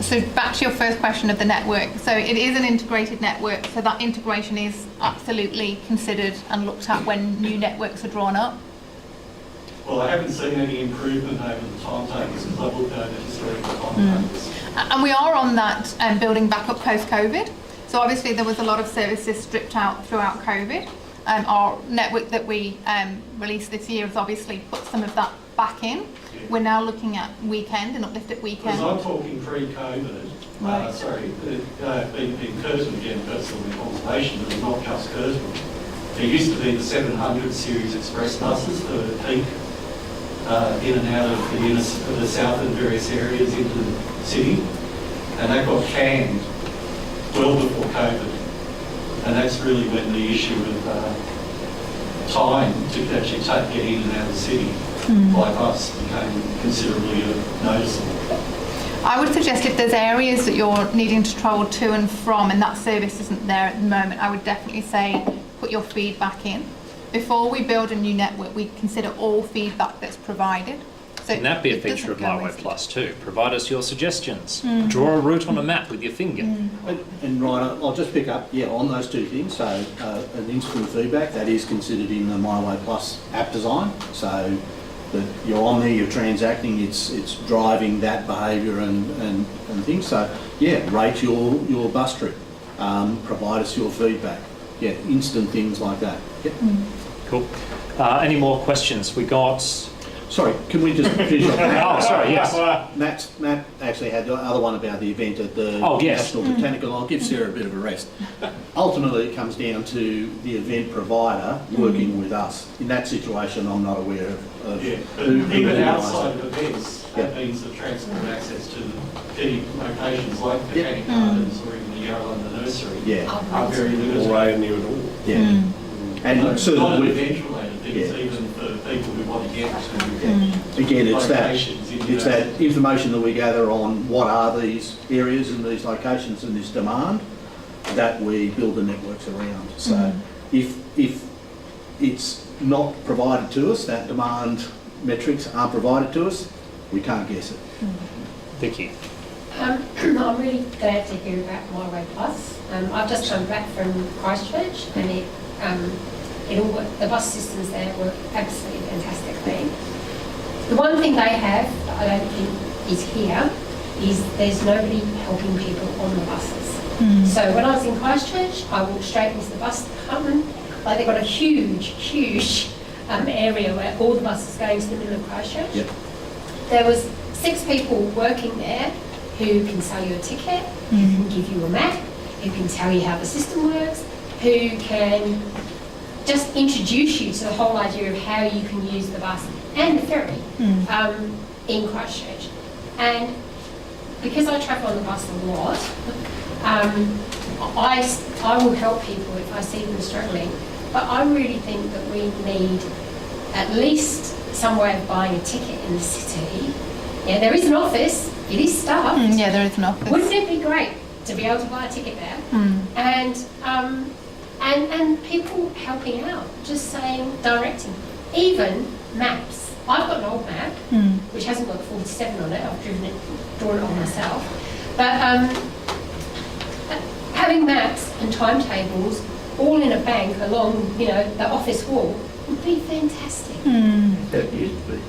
So back to your first question of the network. So it is an integrated network, so that integration is absolutely considered and looked at when new networks are drawn up. Well, I haven't seen any improvement over the timetables because I've looked over historical timetables. And we are on that building back up post-COVID. So obviously there was a lot of services stripped out throughout COVID. Our network that we released this year has obviously put some of that back in. Yeah. We're now looking at weekend and uplift at weekend. Because I'm talking pre-COVID, being Curtin again, personal and conservation, but not just Curtin. There used to be the 700 series express buses that would peak in and out of the south and various areas into the city, and that got canned well before COVID. And that's really when the issue of time to actually get in and out of the city by bus became considerably noticeable. I would suggest if there's areas that you're needing to travel to and from and that service isn't there at the moment, I would definitely say put your feedback in. Before we build a new network, we consider all feedback that's provided. So Can that be a it feature of doesn't go My Way wasted. Plus too? Provide us your suggestions. Draw a route on a map with your finger. And Ryan, I'll just pick up, on those two things. So an instant feedback, that is considered in the My Way Plus app design. So that you're on there, you're transacting, it's driving that behaviour and things. So rate your bus trip, provide us your feedback. Instant things like that. Yep. Cool. Any more questions? We got... Sorry, can we just finish off? Oh, sorry, yes. Matt actually had the other one about the event at the National Botanical. I'll give Sarah a bit of a rest. Ultimately, it comes down to the event provider working with us. In that situation, I'm not aware of but even outside of events, that means the transport access to key locations like the Botanic Gardens or even the Yarra London Nursery are very limited. Or near at all. And not certainly event related things, even for people who want to get to again, it's locations in that information that we gather on what are these areas and these locations and this demand that we build the networks around. So if it's not provided to us, that demand metrics aren't provided to us, we can't guess it. Vicky. I'm really glad to hear about My Way Plus. I've just come back from Christchurch and it all worked. The bus systems there work absolutely fantastically. The one thing they have that I don't think is here is there's nobody helping people on the buses. So when I was in Christchurch, I walked straight into the bus department. Like they've got a huge area where all the buses go into the middle of Christchurch. Yep. There was 6 people working there who can sell you a ticket, who can give you a map, who can tell you how the system works, who can just introduce you to the whole idea of how you can use the bus and the ferry in Christchurch. And because I travel on the bus a lot, I will help people if I see them struggling. But I really think that we need at least some way of buying a ticket in the city. Yeah, there is an office, it is staffed. Yeah, there is an office. Wouldn't it be great to be able to buy a ticket there? And people helping out, just saying, directing, even maps. I've got an old map, which hasn't got 47 on it. I've drawn it on myself. But having maps and timetables all in a bank along, the office wall would be fantastic. That used to be.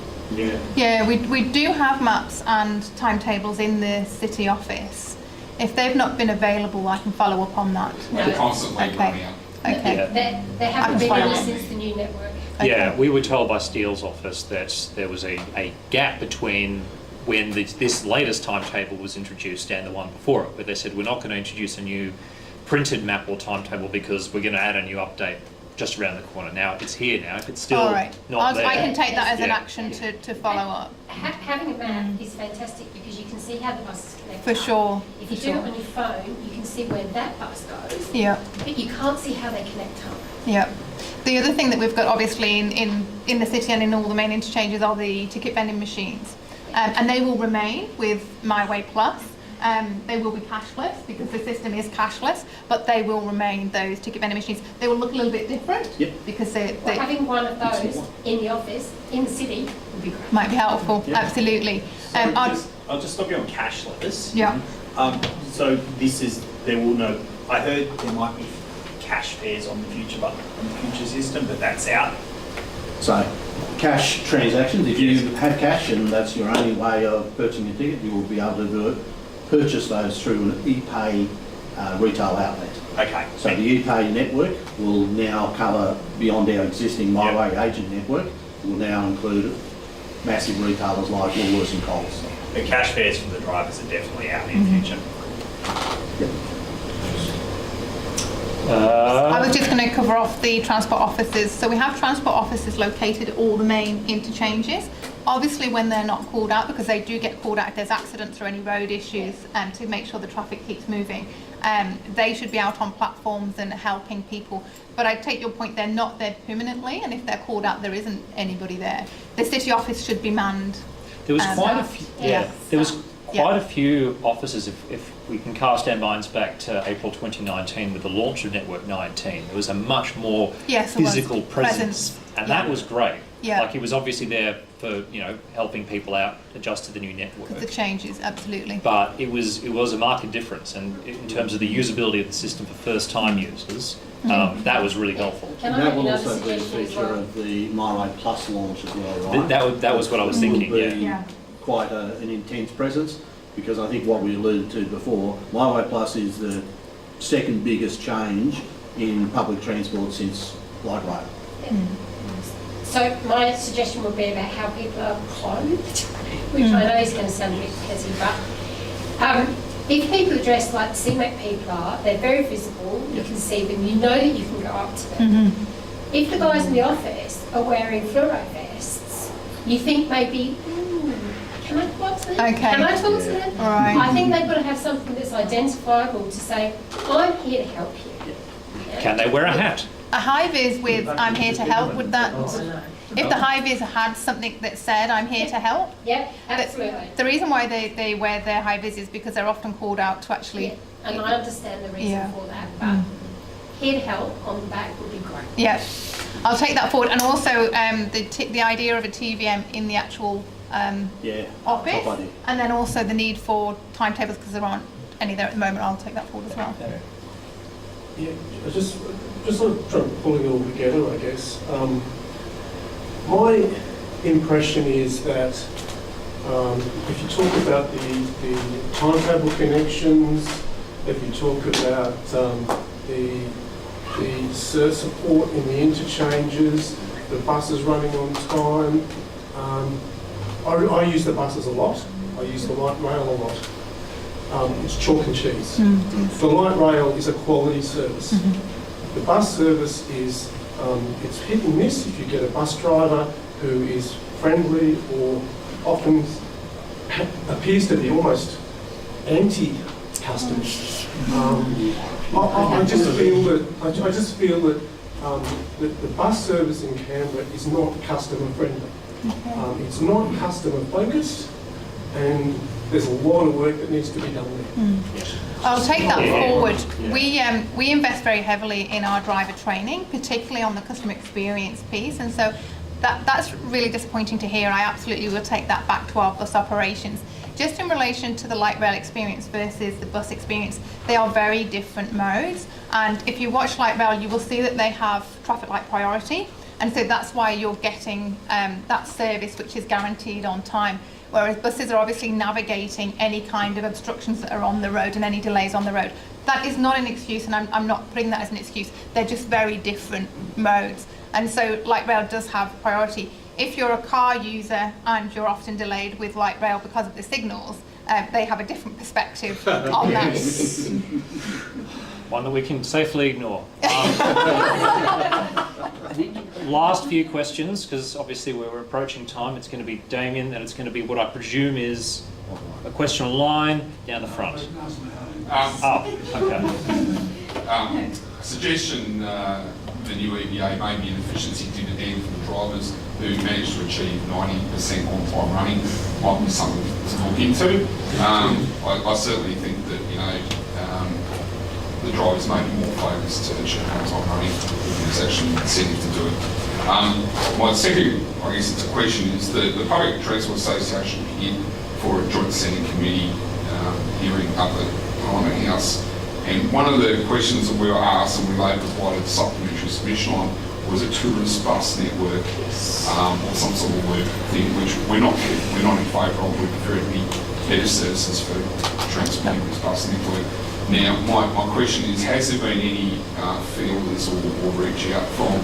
Yeah, we do have maps and timetables in the city office. If they've not been available, I can follow up on that. We're constantly running out. Okay. There haven't been any since the new network. Yeah, we were told by Steele's office that there was a gap between when this latest timetable was introduced and the one before it, where they said we're not going to introduce a new printed map or timetable because we're going to add a new update just around the corner. Now it's here now. If it's still not there, I can take that as an action to follow up. Having a map is fantastic because you can see how the buses connect. For sure. If you do it on your phone, you can see where that bus goes. Yeah. But you can't see how they connect up. Yeah. The other thing that we've got obviously in the city and in all the main interchanges are the ticket vending machines. And they will remain with My Way Plus. They will be cashless because the system is cashless, but they will remain those ticket vending machines. They will look a little bit different because they having one of those in the office, in the city, would be great. Might be helpful, absolutely. I'll just stop you on cashless. Yeah. So this is, there will no, I heard there might be cash fares on the future system, but that's out. So, cash transactions, if you have cash and that's your only way of purchasing a ticket, you will be able to purchase those through an ePay retail outlet. Okay. So the ePay network will now cover, beyond our existing MyWay agent network, will now include massive retailers like Woolworths and Coles. The cash fares for the drivers are definitely out in the future. I was just going to cover off the transport offices. So we have transport offices located at all the main interchanges. Obviously, when they're not called out, because they do get called out if there's accidents or any road issues, to make sure the traffic keeps moving, they should be out on platforms and helping people. But I take your point, they're not there permanently, and if they're called out, there isn't anybody there. The city office should be manned. There was quite a few. There was quite a few offices. If we can cast our minds back to April 2019 with the launch of Network 19, there was a much more physical presence, and that was great. Yeah. Like, it was obviously there for, you know, helping people out adjust to the new network. The changes, absolutely. But it was a marked difference, and in terms of the usability of the system for first-time users, that was really helpful. That will also be a feature of the MyWay Plus launch as well, right? That was what I was thinking. Yeah. Quite an intense presence, because I think what we alluded to before, MyWay Plus is the second biggest change in public transport since light rail. So my suggestion would be about how people are clothed, which I know is going to sound a bit petty, but if people are dressed like the CMAC people are, they're very visible, you can see them, you know that you can go up to them. If the guys in the office are wearing fluoro vests, you think maybe, can I go up to them? Okay. Can I talk to them? Right. I think they've got to have something that's identifiable to say, I'm here to help you. Can they wear a hat? A high-vis with "I'm here to help," would that? If the high-vis had something that said "I'm here to help," Yep, absolutely. the reason why they wear their high-vis is because they're often called out to actually. Yeah, and I understand the reason for that, but here to help on the back would be great. Yeah, I'll take that forward, and also the idea of a TVM in the actual office, top idea. and then also the need for timetables because there aren't any there at the moment. I'll take that forward as well. Yeah, I just sort of trying to pull it all together, I guess. My impression is that if you talk about the timetable connections, if you talk about the SIR support in the interchanges, the buses running on time, I use the buses a lot. I use the light rail a lot. It's chalk and cheese. The light rail is a quality service. The bus service is, it's hit and miss. If you get a bus driver who is friendly or often appears to be almost anti-customers, I just feel that the bus service in Canberra is not customer friendly. It's not customer focused, and there's a lot of work that needs to be done there. I'll take that forward. We invest very heavily in our driver training, particularly on the customer experience piece, and so that's really disappointing to hear. I absolutely will take that back to our bus operations. Just in relation to the light rail experience versus the bus experience, they are very different modes, and if you watch light rail, you will see that they have traffic light priority, and so that's why you're getting that service which is guaranteed on time. Whereas buses are obviously navigating any kind of obstructions that are on the road and any delays on the road. That is not an excuse, and I'm not putting that as an excuse. They're just very different modes. And so light rail does have priority. If you're a car user and you're often delayed with light rail because of the signals, they have a different perspective on that. One that we can safely ignore. Last few questions, because obviously we're approaching time. It's going to be Damien, and it's going to be what I presume is a question online down the front. Okay. Suggestion, the new EBA may be an efficiency dividend for the drivers who manage to achieve 90% on-time running. Might be something to look into. I certainly think that, you know, the drivers may be more focused to achieve on-time running if there's actually an incentive to do it. My second, I guess it's a question, is the Public Transport Association hit for a joint standing committee hearing up at Parliament House. And one of the questions that we were asked, and we later provided supplementary submission on, was a tourist bus network or some sort of work thing, which we're not in favour of. We prefer to be better services for transporting this bus network. Now, my question is, has there been any feelers or reach out from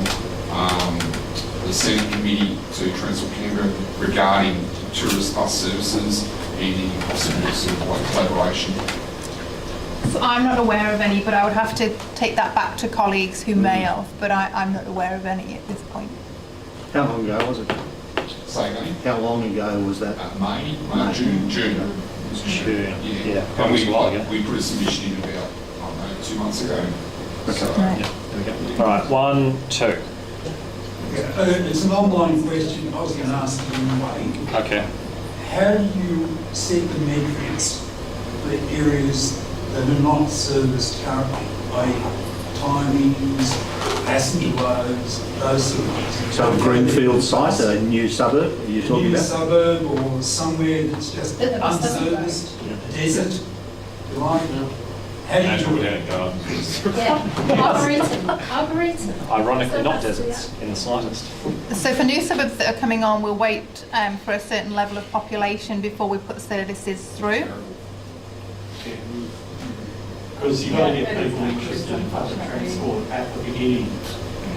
the Senate Committee to Transport Canberra regarding tourist bus services and any possible sort of like collaboration? So I'm not aware of any, but I would have to take that back to colleagues who may have, but I'm not aware of any at this point. How long ago was it? Say again? How long ago was that? May, June. June. Yeah. And we put a submission in about, I don't know, 2 months ago. Okay. So, Right. There we go. All right, 1, 2. It's an online question. I was going to ask you anyway. Okay. How do you set the metrics for areas that are not serviced currently, like timings, passenger loads, those sort of things? So a greenfield site, a new suburb, are you talking A new about? suburb or somewhere that's just That the bus doesn't go. unserviced, a desert, you like? How do you do it? Yeah, Arboretum. Ironically, not deserts in the slightest. So for new suburbs that are coming on, we'll wait for a certain level of population before we put services through. Because you've got to get people interested in public transport at the beginning,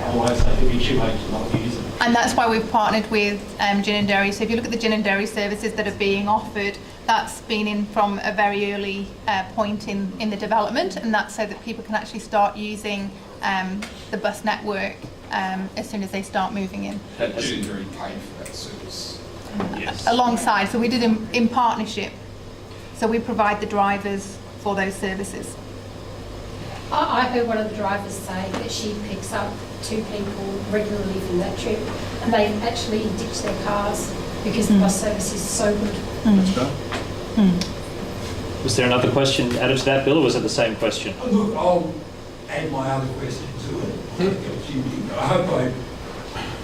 otherwise they habituate to not use it. And that's why we've partnered with Gin and Dairy. So if you look at the gin and dairy services that are being offered, that's been in from a very early point in the development, and that's so that people can actually start using the bus network as soon as they start moving in. Legendary paid for that service. Yes. Alongside, so we did in partnership. So we provide the drivers for those services. I heard one of the drivers say that she picks up 2 people regularly from that trip, and they actually ditch their cars because the bus service is so good. That's great. Was there another question added to that, Bill, or was it the same question? Look, I'll add my other question to it. I hope I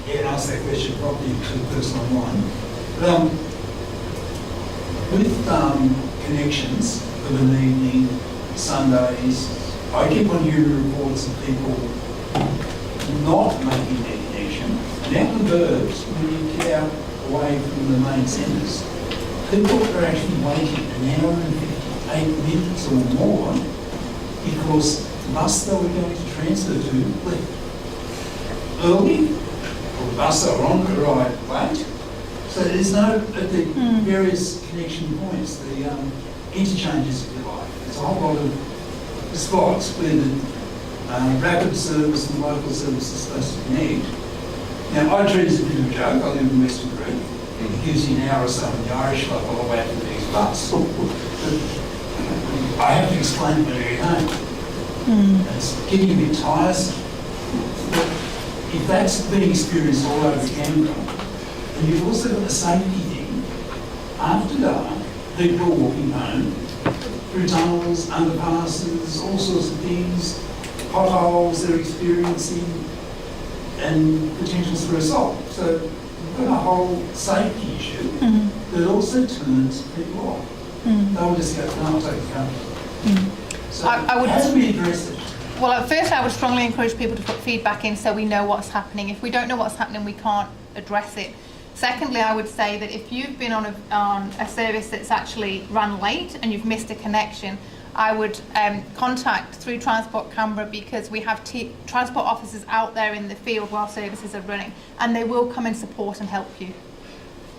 can ask that question properly to the person online. With connections of an evening, Sundays, I keep on hearing reports of people not making their connection. And out in the burbs, when you get out away from the main centres, people are actually waiting an hour and 58 minutes or more because the bus they were going to transfer to left early, or the bus they were on arrived late. So there's no, at the various connection points, the interchanges, if you like, there's a whole lot of spots where the rapid service and local service is supposed to connect. Now, I treat it as a bit of a joke. I live in Western Creek. It gives you an hour or so in the Irish club all the way out to the next bus. But I have to explain it when I get home. It's getting a bit tiresome. But if that's being experienced all over Canberra, and you've also got the safety thing, after dark, people are walking home through tunnels, underpasses, all sorts of things, potholes they're experiencing, and potentials for assault. So we've got a whole safety issue that also turns people off. They'll just go, no, I'll take the car. So how do we address it? Well, at first I would strongly encourage people to put feedback in so we know what's happening. If we don't know what's happening, we can't address it. Secondly, I would say that if you've been on a service that's actually run late and you've missed a connection, I would contact through Transport Canberra, because we have transport officers out there in the field while services are running, and they will come and support and help you.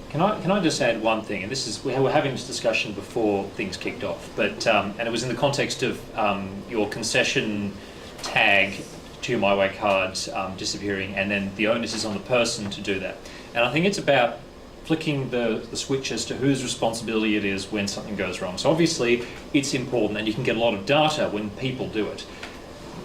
Can I just add one thing? And this is, we were having this discussion before things kicked off, but and it was in the context of your concession tag to your MyWay cards disappearing, and then the onus is on the person to do that. And I think it's about flicking the switch as to whose responsibility it is when something goes wrong. So obviously it's important, and you can get a lot of data when people do it,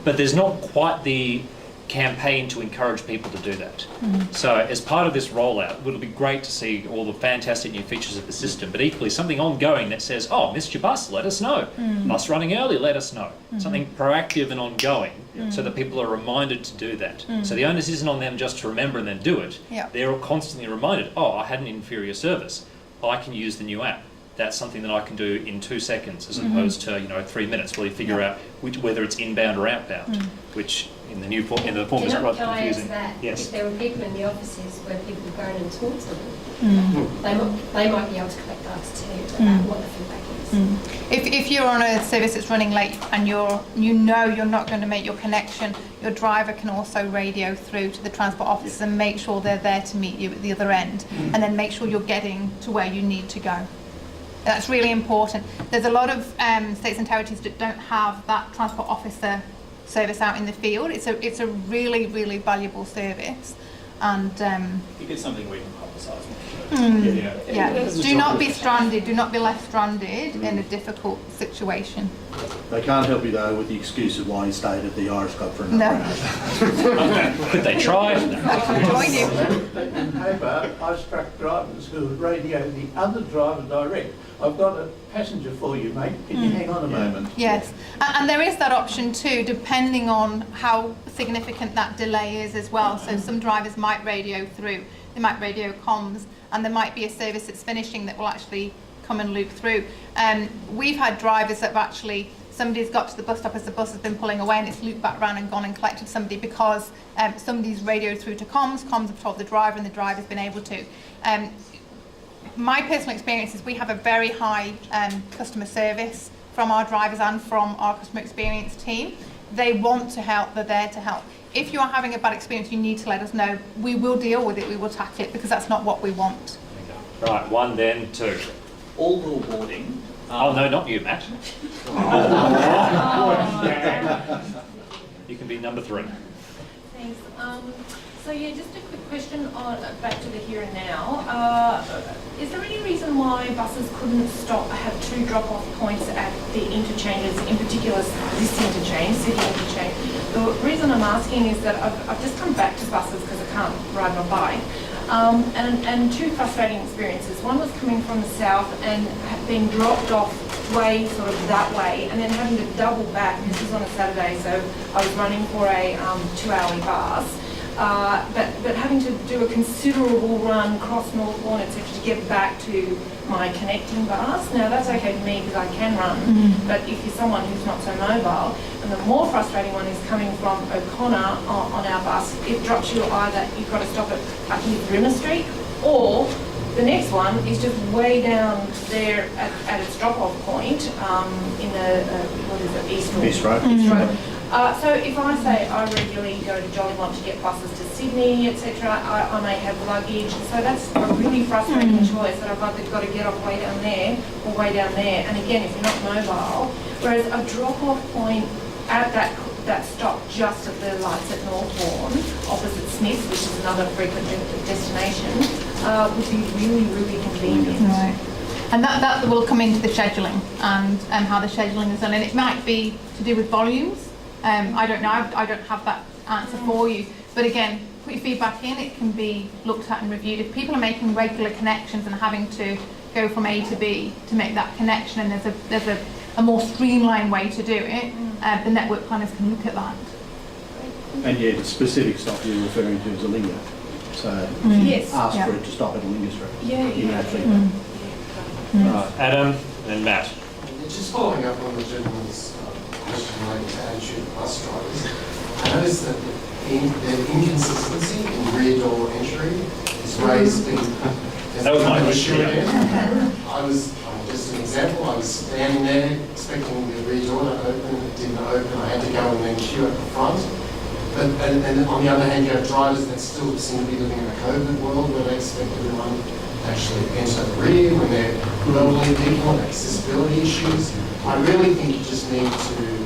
but there's not quite the campaign to encourage people to do that. So as part of this rollout, it would be great to see all the fantastic new features of the system, but equally something ongoing that says, oh, missed your bus, let us know. Bus running early, let us know. Something proactive and ongoing so that people are reminded to do that. So the onus isn't on them just to remember and then do it. They're constantly reminded, oh, I had an inferior service. I can use the new app. that's something that I can do in 2 seconds as opposed to 3 minutes. Will you figure out whether it's inbound or outbound, which in the new form is rather Can I confusing. ask that? Yes. If there were people in the offices where people were going and talk to them, they might be able to collect data too about what the feedback is. If you're on a service that's running late and you're not going to make your connection, your driver can also radio through to the transport office and make sure they're there to meet you at the other end, and then make sure you're getting to where you need to go. That's really important. There's a lot of states and territories that don't have that transport officer service out in the field. It's a really, really valuable service, and it's something we can publicise. do not be stranded. Do not be left stranded in a difficult situation. They can't help you though with the excuse of why you stayed at the Irish Club for another hour. Could they try? I can join you. In paper, I struck drivers who would radio the other driver direct. I've got a passenger for you, mate. Can you hang on a moment? Yes, and there is that option too, depending on how significant that delay is as well. So some drivers might radio through, they might radio comms, and there might be a service that's finishing that will actually come and loop through. We've had drivers that have actually, somebody's got to the bus stop as the bus has been pulling away and it's looped back around and gone and collected somebody because somebody's radioed through to comms have told the driver and the driver's been able to. My personal experience is we have a very high customer service from our drivers and from our customer experience team. They want to help, they're there to help. If you are having a bad experience, you need to let us know. We will deal with it, we will tackle it, because that's not what we want. Right, 1 then 2. All boarding. Oh no, not you, Matt. You can be number 3. Thanks. So yeah, just a quick question on back to the here and now. Is there any reason why buses couldn't have 2 drop-off points at the interchanges, in particular this interchange, city interchange? The reason I'm asking is that I've just come back to buses because I can't ride my bike. And 2 frustrating experiences. One was coming from the south and being dropped off way sort of that way, and then having to double back. This was on a Saturday, so I was running for a 2-hourly bus. But having to do a considerable run, cross Northbourne, etc., to get back to my connecting bus. Now that's okay for me because I can run, but if you're someone who's not so mobile, and the more frustrating one is coming from O'Connor on our bus, it drops you either, you've got to stop at Rimmer Street, or the next one is just way down there at its drop-off point in the, what is it, East Road. So if I say I regularly go to Jollymont to get buses to Sydney, etc., I may have luggage. So that's a really frustrating choice that I've either got to get off way down there or way down there. And again, if you're not mobile, whereas a drop-off point at that stop just at the lights at Northbourne, opposite Smith's, which is another frequent destination, would be really, really convenient. Right. And that will come into the scheduling and how the scheduling is done. And it might be to do with volumes. I don't know, I don't have that answer for you. But again, put your feedback in, it can be looked at and reviewed. If people are making regular connections and having to go from A to B to make that connection, and there's a more streamlined way to do it, the network planners can look at that. And yeah, the specific stop you're referring to is a linger. So Yes. ask for it to stop at a linger street. Right, Adam and Matt. Just following up on the gentleman's question relating to attitude of bus drivers, I noticed that the inconsistency in rear door entry is raised That was my issue question. again. I was, just an example, I was standing there expecting the rear door to open, it didn't open, I had to go and then queue at the front. But and on the other hand, you have drivers that still seem to be living in a COVID world where they expect everyone to actually enter the rear when they're elderly people and accessibility issues. I really think you just need to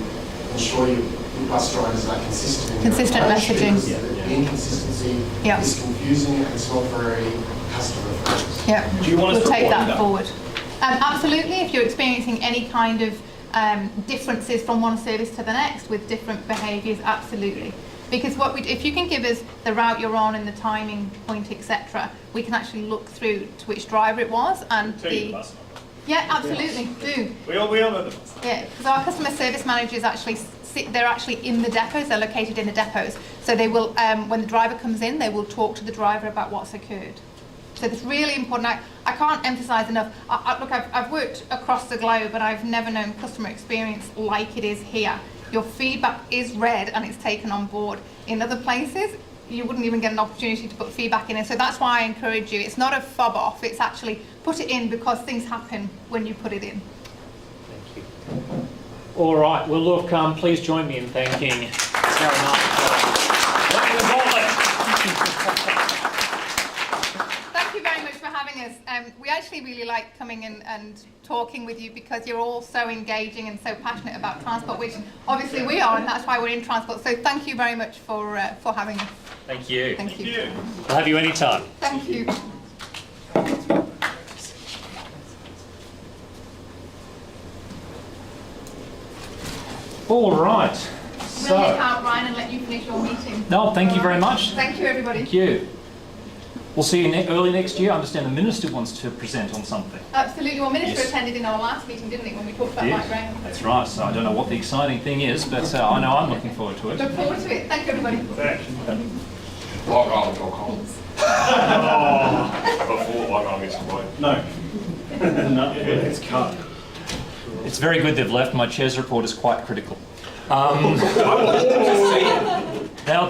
ensure your bus drivers are consistent in Consistent their approach, messaging. because the inconsistency is confusing and it's not very customer friendly. Yeah. Do you want us we'll to take report that that? forward. Absolutely, if you're experiencing any kind of differences from one service to the next with different behaviours, absolutely. Because if you can give us the route you're on and the timing point, etc., we can actually look through to which driver it was and the bus number. Yeah, absolutely, do. We all know the bus. Yeah, because our customer service managers actually they're actually in the depots. They're located in the depots, so they will when the driver comes in, they will talk to the driver about what's occurred. So it's really important. I can't emphasise enough. Look, I've worked across the globe, but I've never known customer experience like it is here. Your feedback is read and it's taken on board. In other places, you wouldn't even get an opportunity to put feedback in. And so that's why I encourage you. It's not a fob off. It's actually put it in because things happen when you put it in. Thank you. All right. Well, look, please join me in thanking Sarah Martin. Thank you very much for having us. We actually really like coming in and talking with you because you're all so engaging and so passionate about transport, which obviously we are, and that's why we're in transport. So thank you very much for having us. Thank you. Thank you. We'll have you anytime. Thank you. All right. We'll nip out, Ryan, and let you finish your meeting. No, thank you very much. Thank you, everybody. Thank you. We'll see you early next year. I understand the Minister wants to present on something. Absolutely. Well, Minister Yes. attended in our last meeting, didn't he, when we talked about light rail? That's right. So I don't know what the exciting thing is, but I know I'm looking forward to it. Look forward to it. Thank you, everybody. Lock Before Lock Island gets deployed. No. No, it's cut. It's very good they've left. My chair's report is quite critical.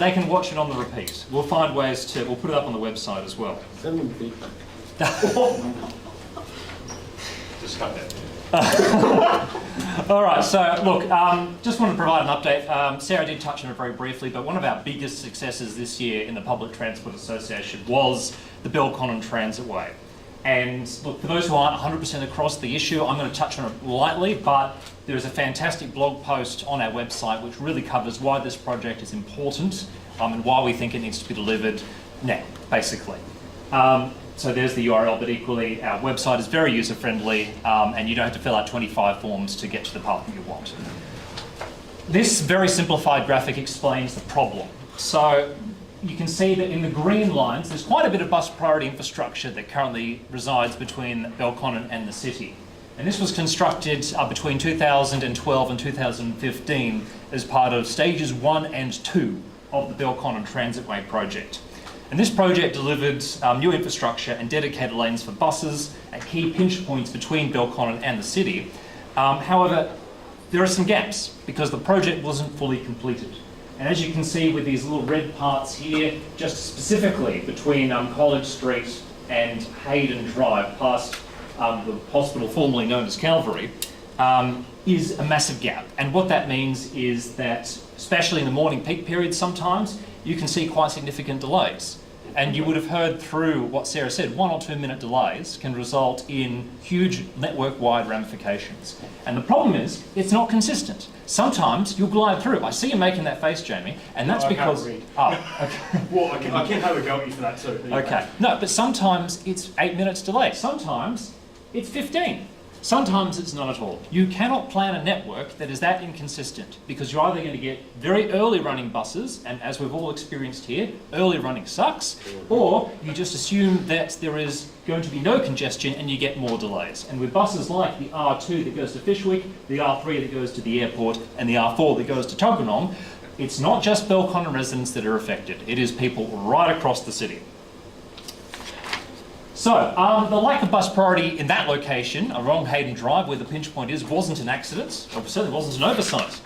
They can watch it on the repeat. We'll find ways to, we'll put it up on the website as well. Just cut that. All right, so look, just want to provide an update. Sarah did touch on it very briefly, but one of our biggest successes this year in the Public Transport Association was the Belconnen Transitway. And look, for those who aren't 100% across the issue, I'm going to touch on it lightly, but there is a fantastic blog post on our website which really covers why this project is important and why we think it needs to be delivered now, basically. So there's the URL, but equally our website is very user-friendly and you don't have to fill out 25 forms to get to the part that you want. This very simplified graphic explains the problem. So you can see that in the green lines, there's quite a bit of bus priority infrastructure that currently resides between Belconnen and the city. And this was constructed between 2012 and 2015 as part of stages 1 and 2 of the Belconnen Transitway project. And this project delivered new infrastructure and dedicated lanes for buses at key pinch points between Belconnen and the city. However, there are some gaps because the project wasn't fully completed. And as you can see with these little red parts here, just specifically between College Street and Hayden Drive, past the hospital formerly known as Calvary, is a massive gap. And what that means is that, especially in the morning peak periods sometimes, you can see quite significant delays. And you would have heard through what Sarah said, 1 or 2 minute delays can result in huge network-wide ramifications. And the problem is, it's not consistent. Sometimes you'll glide through. I see you making that face, Jamie, and that's because... Oh, okay. Well, I can have a go at you for that too. Okay. No, but sometimes it's 8 minutes delay. Sometimes it's 15. Sometimes it's not at all. You cannot plan a network that is that inconsistent because you're either going to get very early running buses, and as we've all experienced here, early running sucks, or you just assume that there is going to be no congestion and you get more delays. And with buses like the R2 that goes to Fishwick, the R3 that goes to the airport, and the R4 that goes to Tuggeranong, it's not just Belconnen residents that are affected. It is people right across the city. So, the lack of bus priority in that location, along Hayden Drive, where the pinch point is, wasn't an accident, or certainly wasn't an oversight.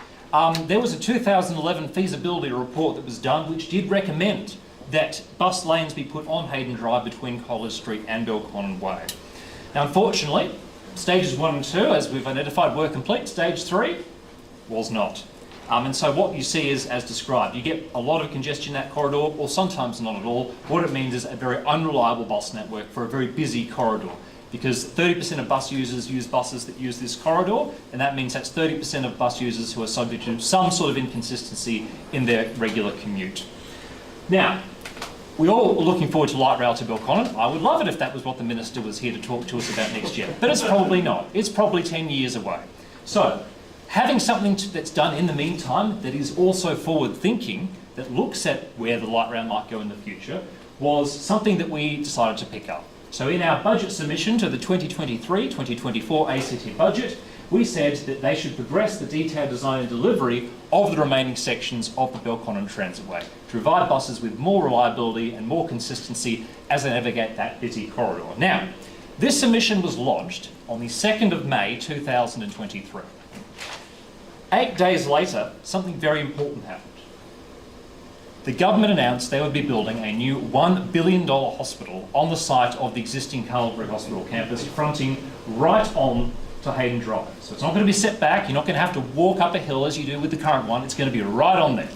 There was a 2011 feasibility report that was done which did recommend that bus lanes be put on Hayden Drive between College Street and Belconnen Way. Now, unfortunately, stages 1 and 2, as we've identified, were complete. Stage 3 was not. And so what you see is as described. You get a lot of congestion in that corridor, or sometimes not at all. What it means is a very unreliable bus network for a very busy corridor, because 30% of bus users use buses that use this corridor, and that means that's 30% of bus users who are subject to some sort of inconsistency in their regular commute. Now, we all are looking forward to light rail to Belconnen. I would love it if that was what the Minister was here to talk to us about next year, but it's probably not. It's probably 10 years away. So, having something that's done in the meantime that is also forward-thinking, that looks at where the light rail might go in the future, was something that we decided to pick up. So in our budget submission to the 2023-2024 ACT budget, we said that they should progress the detailed design and delivery of the remaining sections of the Belconnen Transitway to provide buses with more reliability and more consistency as they navigate that busy corridor. Now, this submission was lodged on the 2nd of May 2023. 8 days later, something very important happened. The government announced they would be building a new $1 billion hospital on the site of the existing Carlsbrook Hospital campus, fronting right on to Hayden Drive. So it's not going to be set back, you're not going to have to walk up a hill as you do with the current one, it's going to be right on there.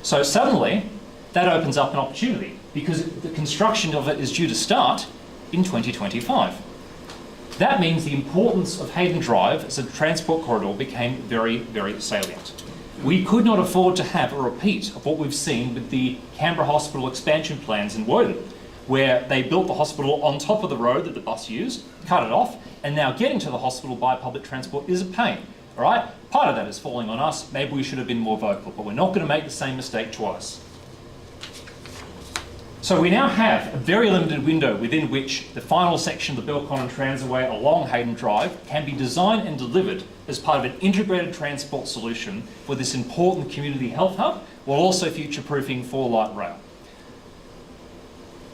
So suddenly, that opens up an opportunity because the construction of it is due to start in 2025. That means the importance of Hayden Drive as a transport corridor became very, very salient. We could not afford to have a repeat of what we've seen with the Canberra Hospital expansion plans in Woden, where they built the hospital on top of the road that the bus used, cut it off, and now getting to the hospital by public transport is a pain, all right? Part of that is falling on us. Maybe we should have been more vocal, but we're not going to make the same mistake twice. So we now have a very limited window within which the final section of the Belconnen Transitway along Hayden Drive can be designed and delivered as part of an integrated transport solution for this important community health hub, while also future-proofing for light rail.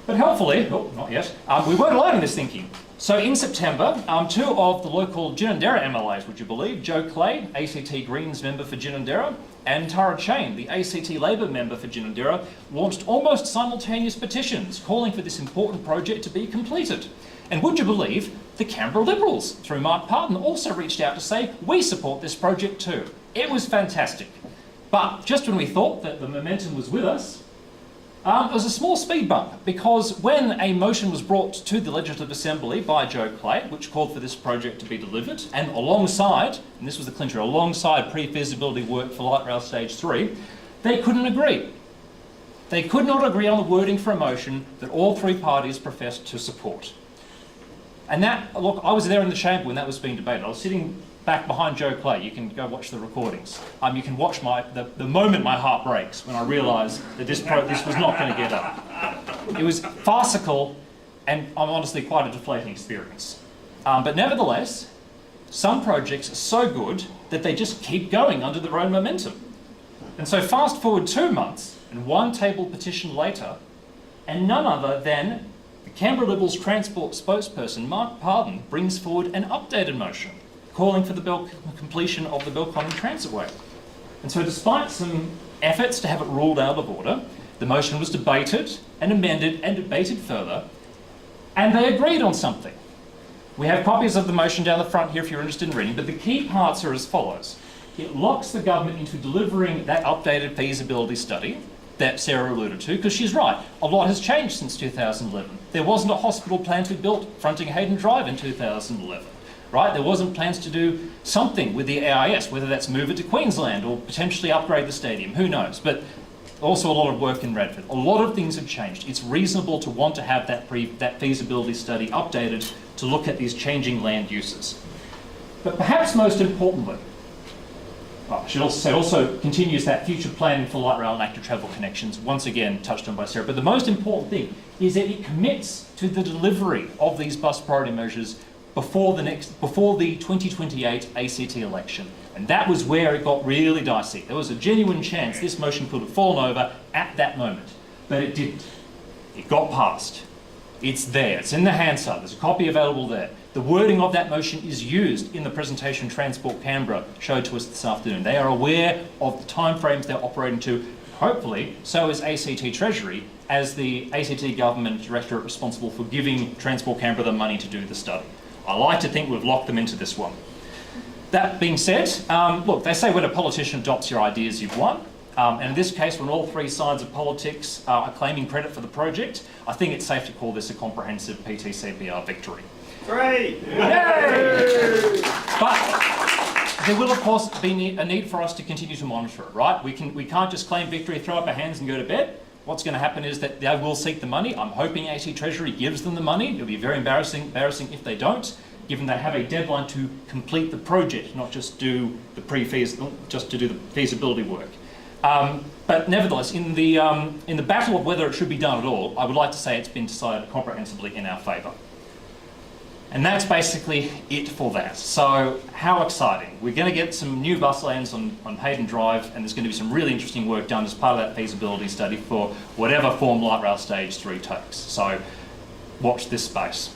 But helpfully, not yet, we weren't alone in this thinking. So in September, two of the local Ginninderra MLAs, would you believe, Joe Clay, ACT Greens member for Ginninderra, and Tara Chain, the ACT Labor member for Ginninderra, launched almost simultaneous petitions calling for this important project to be completed. And would you believe, the Canberra Liberals, through Mark Parton, also reached out to say, we support this project too. It was fantastic. But just when we thought that the momentum was with us, it was a small speed bump, because when a motion was brought to the Legislative Assembly by Joe Clay, which called for this project to be delivered, and alongside, and this was the clincher, alongside pre-feasibility work for Light Rail Stage 3, they couldn't agree. They could not agree on the wording for a motion that all three parties professed to support. And that, look, I was there in the chamber when that was being debated. I was sitting back behind Joe Clay. You can go watch the recordings. You can watch the moment my heart breaks when I realised that this was not going to get up. It was farcical, and I'm honestly quite a deflating experience. But nevertheless, some projects are so good that they just keep going under their own momentum. And so fast forward 2 months, and one tabled petition later, and none other than the Canberra Liberals Transport spokesperson, Mark Parton, brings forward an updated motion calling for the completion of the Belconnen Transitway. And so despite some efforts to have it ruled out of order, the motion was debated and amended and debated further, and they agreed on something. We have copies of the motion down the front here if you're interested in reading, but the key parts are as follows. It locks the government into delivering that updated feasibility study that Sarah alluded to, because she's right, a lot has changed since 2011. There wasn't a hospital plan to be built fronting Hayden Drive in 2011. Right? There wasn't plans to do something with the AIS, whether that's move it to Queensland or potentially upgrade the stadium, who knows. But also a lot of work in Radford. A lot of things have changed. It's reasonable to want to have that feasibility study updated to look at these changing land uses. But perhaps most importantly, I should also say, also continues that future planning for light rail and active travel connections, once again touched on by Sarah. But the most important thing is that it commits to the delivery of these bus priority measures before the 2028 ACT election. And that was where it got really dicey. There was a genuine chance this motion could have fallen over at that moment, but it didn't. It got passed. It's there, it's in the Hansard, there's a copy available there. The wording of that motion is used in the presentation Transport Canberra showed to us this afternoon. They are aware of the timeframes they're operating to. Hopefully, so is ACT Treasury, as the ACT Government Directorate responsible for giving Transport Canberra the money to do the study. I like to think we've locked them into this one. That being said, look, they say when a politician adopts your ideas, you've won. And in this case, when all three sides of politics are claiming credit for the project, I think it's safe to call this a comprehensive PTCBR victory. Great! Yay! But there will, of course, be a need for us to continue to monitor it, right? We can't just claim victory, throw up our hands and go to bed. What's going to happen is that they will seek the money. I'm hoping ACT Treasury gives them the money. It'll be very embarrassing if they don't, given they have a deadline to complete the project, not just do the just to do the feasibility work. But nevertheless, in the battle of whether it should be done at all, I would like to say it's been decided comprehensively in our favour. And that's basically it for that. So how exciting. We're going to get some new bus lanes on Hayden Drive, and there's going to be some really interesting work done as part of that feasibility study for whatever form light rail stage 3 takes. So watch this space.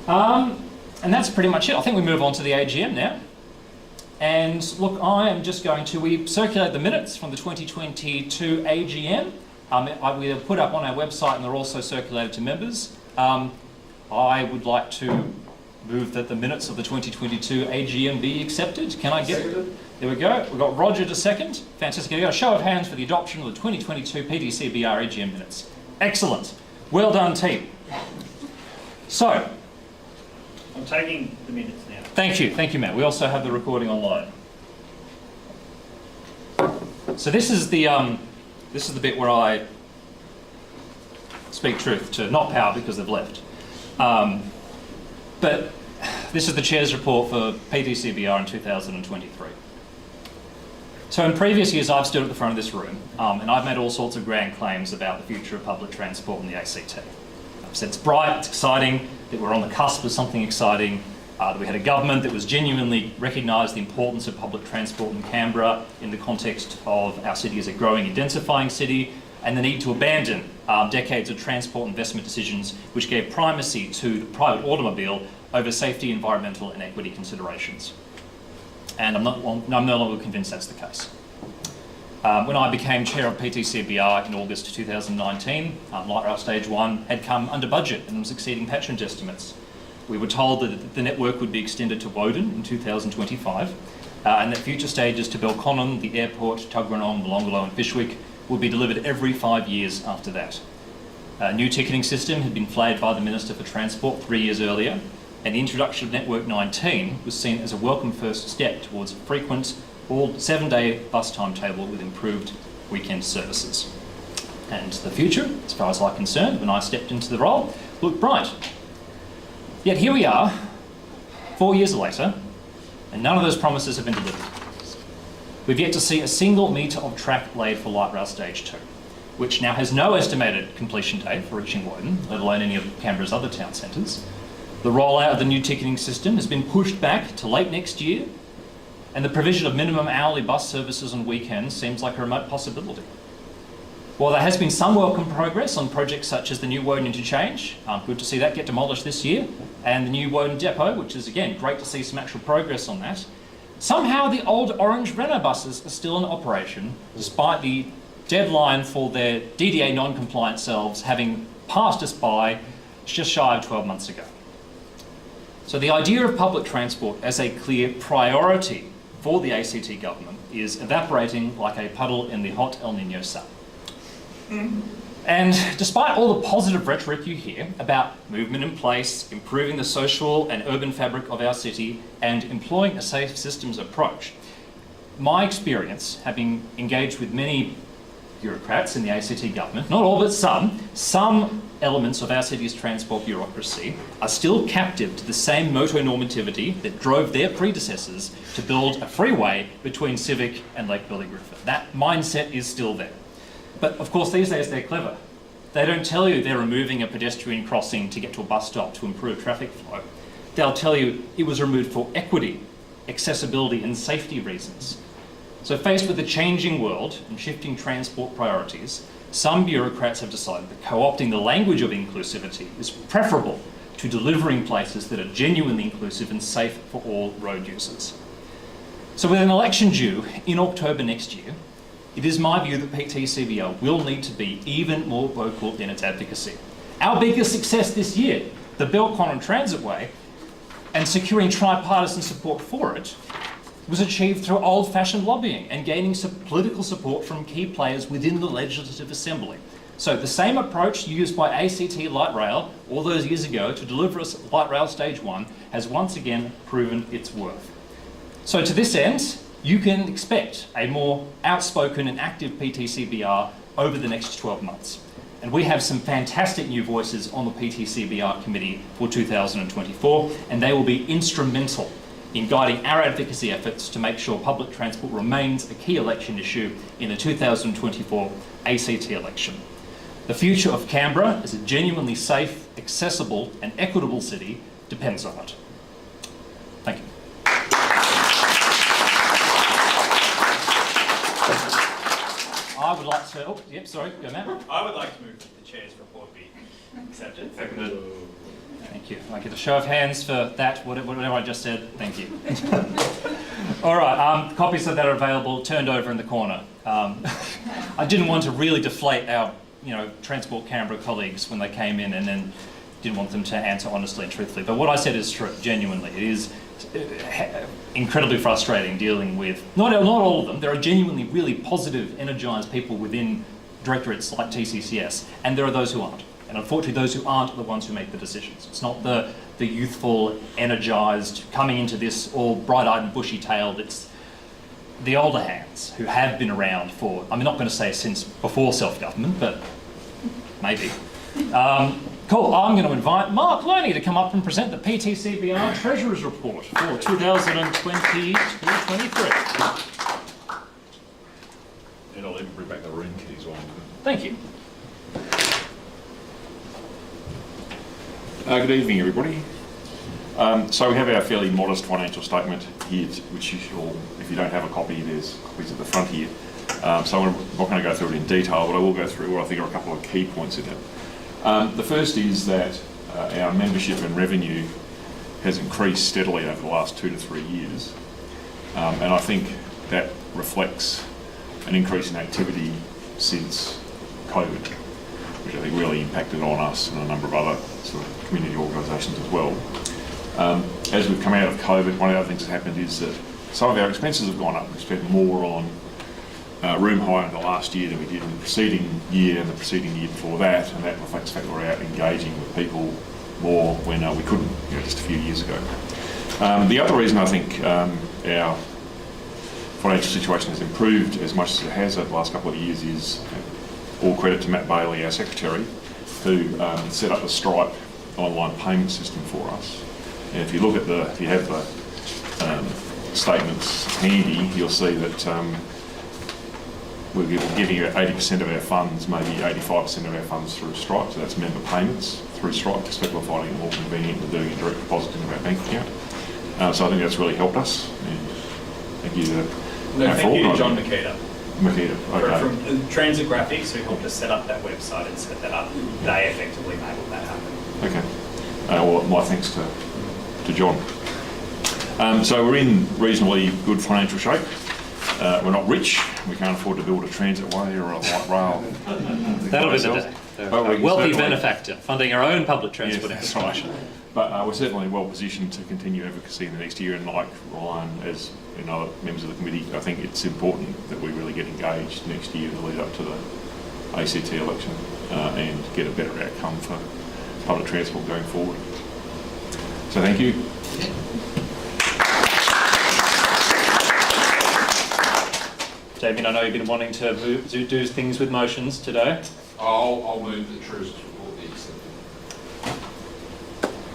And that's pretty much it. I think we move on to the AGM now. And look, I am just going to, we circulate the minutes from the 2022 AGM. We put up on our website, and they're also circulated to members. I would like to move that the minutes of the 2022 AGM be accepted. Can I get it? There we go. We've got Roger to second. Fantastic. We've got a show of hands for the adoption of the 2022 PTCBR AGM minutes. Excellent. Well done, team. So, I'm taking the minutes now. thank you, Matt. We also have the recording online. So this is the bit where I speak truth to not power because they've left. But this is the Chair's report for PTCBR in 2023. So in previous years, I've stood at the front of this room and I've made all sorts of grand claims about the future of public transport in the ACT. I've said it's bright, it's exciting, that we're on the cusp of something exciting, that we had a government that was genuinely recognised the importance of public transport in Canberra in the context of our city as a growing and densifying city, and the need to abandon decades of transport investment decisions which gave primacy to the private automobile over safety, environmental and equity considerations. And I'm no longer convinced that's the case. When I became chair of PTCBR in August 2019, Light Rail Stage 1 had come under budget and was exceeding patronage estimates. We were told that the network would be extended to Woden in 2025 and that future stages to Belconnen, the airport, Tuggeranong, Molonglo and Fyshwick would be delivered every 5 years after that. A new ticketing system had been flagged by the Minister for Transport 3 years earlier, and the introduction of Network 19 was seen as a welcome first step towards a frequent, all 7-day bus timetable with improved weekend services. And the future, as far as I'm concerned, when I stepped into the role, looked bright. Yet here we are, 4 years later, and none of those promises have been delivered. We've yet to see a single metre of track laid for Light Rail Stage 2, which now has no estimated completion date for reaching Woden, let alone any of Canberra's other town centres. The rollout of the new ticketing system has been pushed back to late next year, and the provision of minimum hourly bus services on weekends seems like a remote possibility. While there has been some welcome progress on projects such as the new Woden interchange, good to see that get demolished this year, and the new Woden depot, which is again great to see some actual progress on that, somehow the old orange Renault buses are still in operation, despite the deadline for their DDA non-compliant selves having passed us by just shy of 12 months ago. So the idea of public transport as a clear priority for the ACT government is evaporating like a puddle in the hot El Niño sun. And despite all the positive rhetoric you hear about movement in place, improving the social and urban fabric of our city, and employing a safe systems approach, my experience, having engaged with many bureaucrats in the ACT government, not all but some elements of our city's transport bureaucracy are still captive to the same moto-normativity that drove their predecessors to build a freeway between Civic and Lake Billy Griffin. That mindset is still there. But of course these days they're clever. They don't tell you they're removing a pedestrian crossing to get to a bus stop to improve traffic flow. They'll tell you it was removed for equity, accessibility and safety reasons. So faced with the changing world and shifting transport priorities, some bureaucrats have decided that co-opting the language of inclusivity is preferable to delivering places that are genuinely inclusive and safe for all road users. So with an election due in October next year, it is my view that PTCBR will need to be even more vocal in its advocacy. Our biggest success this year, the Belconnen Transitway, and securing tripartisan support for it, was achieved through old-fashioned lobbying and gaining political support from key players within the Legislative Assembly. So the same approach used by ACT Light Rail all those years ago to deliver us Light Rail Stage 1 has once again proven its worth. So to this end, you can expect a more outspoken and active PTCBR over the next 12 months. And we have some fantastic new voices on the PTCBR committee for 2024, and they will be instrumental in guiding our advocacy efforts to make sure public transport remains a key election issue in the 2024 ACT election. The future of Canberra as a genuinely safe, accessible and equitable city depends on it. Thank you. I would like to, go Matt. I would like to move that the chair's report be accepted. Seconded. Thank you. I get a show of hands for that, whatever I just said. Thank you. All right, copies of that are available, turned over in the corner. I didn't want to really deflate our, Transport Canberra colleagues when they came in, and then didn't want them to answer honestly and truthfully. But what I said is true, genuinely. It is incredibly frustrating dealing with, not all of them, there are genuinely really positive, energised people within directorates like TCCS, and there are those who aren't. And unfortunately, those who aren't are the ones who make the decisions. It's not the youthful, energised, coming into this all bright-eyed and bushy-tailed. It's the older hands who have been around for, I'm not going to say since before self-government, but maybe. Cool, I'm going to invite Mark Loney to come up and present the PTCBR Treasurer's Report for 2022-23. And I'll even bring back the room keys on. Thank you. Good evening, everybody. So we have our fairly modest financial statement here, which you all, if you don't have a copy, there's copies at the front here. So I'm not going to go through it in detail, but I will go through what I think are a couple of key points in it. The first is that our membership and revenue has increased steadily over the last 2 to 3 years. And I think that reflects an increase in activity since COVID, which I think really impacted on us and a number of other sort of community organisations as well. As we've come out of COVID, one of the other things that happened is that some of our expenses have gone up. We've spent more on room hire in the last year than we did in the preceding year and the preceding year before that, and that reflects the fact that we're out engaging with people more when we couldn't, just a few years ago. The other reason I think our financial situation has improved as much as it has over the last couple of years is all credit to Matt Bailey, our secretary, who set up the Stripe online payment system for us. And if you look at if you have the statements handy, you'll see that we're giving you 80% of our funds, maybe 85% of our funds through Stripe, so that's member payments through Stripe, because people are finding it more convenient than doing a direct deposit into our bank account. So I think that's really helped us. And thank you to thank you to John Makita. Okay. From Transit Graphics, who helped us set up that website and set that up. They effectively made all that happen. Okay. Well, my thanks to John. So we're in reasonably good financial shape. We're not rich. We can't afford to build a transitway or a light rail. That'll be the day. A wealthy benefactor, funding our own public transport infrastructure. Right. But we're certainly well positioned to continue advocacy in the next year, and like Ryan, as other members of the committee, I think it's important that we really get engaged next year to lead up to the ACT election and get a better outcome for public transport going forward. So thank you. Damien, I know you've been wanting to do things with motions today. I'll move the Treasurer's Report be accepted.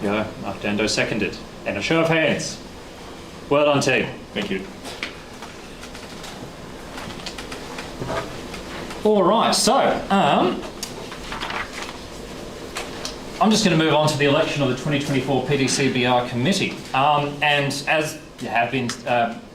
Yeah, Mark Dando seconded. And a show of hands. Well done, team. Thank you. All right, so I'm just going to move on to the election of the 2024 PTCBR committee. And as there have been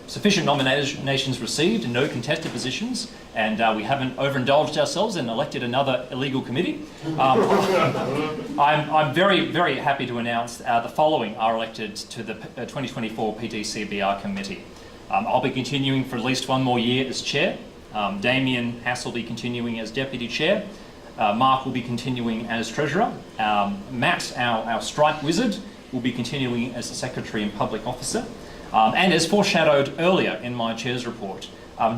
sufficient nominations received and no contested positions, and we haven't overindulged ourselves and elected another illegal committee, I'm very, very happy to announce the following are elected to the 2024 PTCBR committee. I'll be continuing for at least one more year as chair. Damien Hass will be continuing as deputy chair. Mark will be continuing as treasurer. Matt, our strike wizard, will be continuing as the secretary and public officer. And as foreshadowed earlier in my chair's report,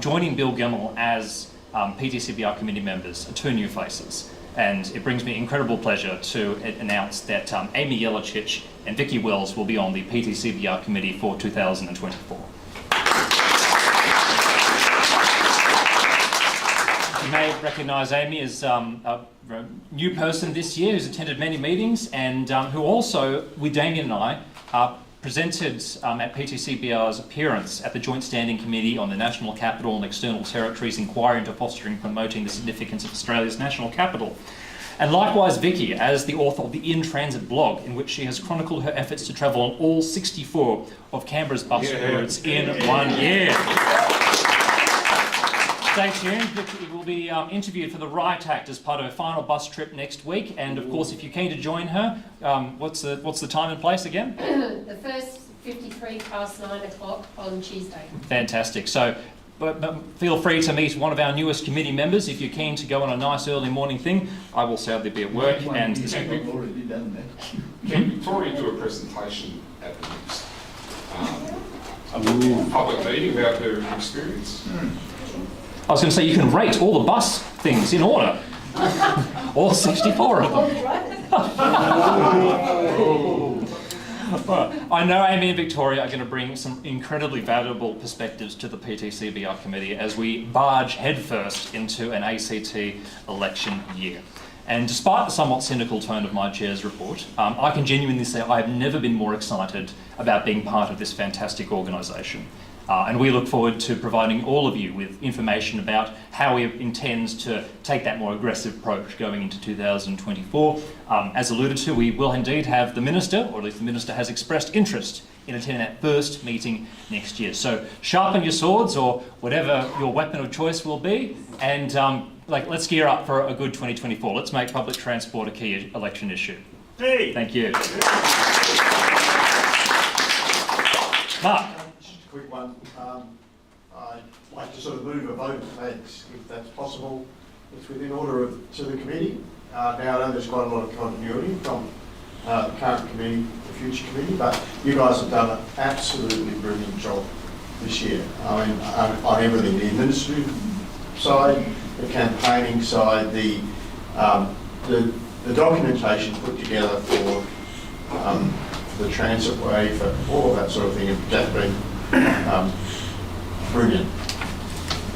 joining Bill Gemmell as PTCBR committee members are two new faces. And it brings me incredible pleasure to announce that Amy Yelachich and Vicky Wells will be on the PTCBR committee for 2024. You may recognise Amy as a new person this year who's attended many meetings and who also, with Damien and I, presented at PTCBR's appearance at the Joint Standing Committee on the National Capital and External Territories Inquiry into Fostering and Promoting the Significance of Australia's National Capital. And likewise Vicky, as the author of the In Transit blog, in which she has chronicled her efforts to travel on all 64 of Canberra's bus routes in 1 year. Stay tuned. Vicky will be interviewed for the Right Act as part of her final bus trip next week. And of course, if you're keen to join her, what's the time and place again? The first 53 past 9 o'clock on Tuesday. Fantastic. So, but feel free to meet one of our newest committee members if you're keen to go on a nice early morning thing. I will sadly be at work. And Can Victoria do a presentation at the next public meeting about her experience? I was going to say you can rate all the bus things in order. All 64 of them. I know Amy and Victoria are going to bring some incredibly valuable perspectives to the PTCBR committee as we barge headfirst into an ACT election year. And despite the somewhat cynical tone of my chair's report, I can genuinely say I have never been more excited about being part of this fantastic organisation. And we look forward to providing all of you with information about how we intend to take that more aggressive approach going into 2024. As alluded to, we will indeed have the Minister, or at least the Minister has expressed interest in attending that first meeting next year. So sharpen your swords or whatever your weapon of choice will be, and let's gear up for a good 2024. Let's make public transport a key election issue. Hey. Thank you. Mark. Quick one. I'd like to sort of move a vote if that's possible. It's within order to the committee. Now I know there's quite a lot of continuity from the current committee, the future committee, but you guys have done an absolutely brilliant job this year. I mean, on everything, the administrative side, the campaigning side, the documentation put together for the transit way, for all of that sort of thing, that's been brilliant.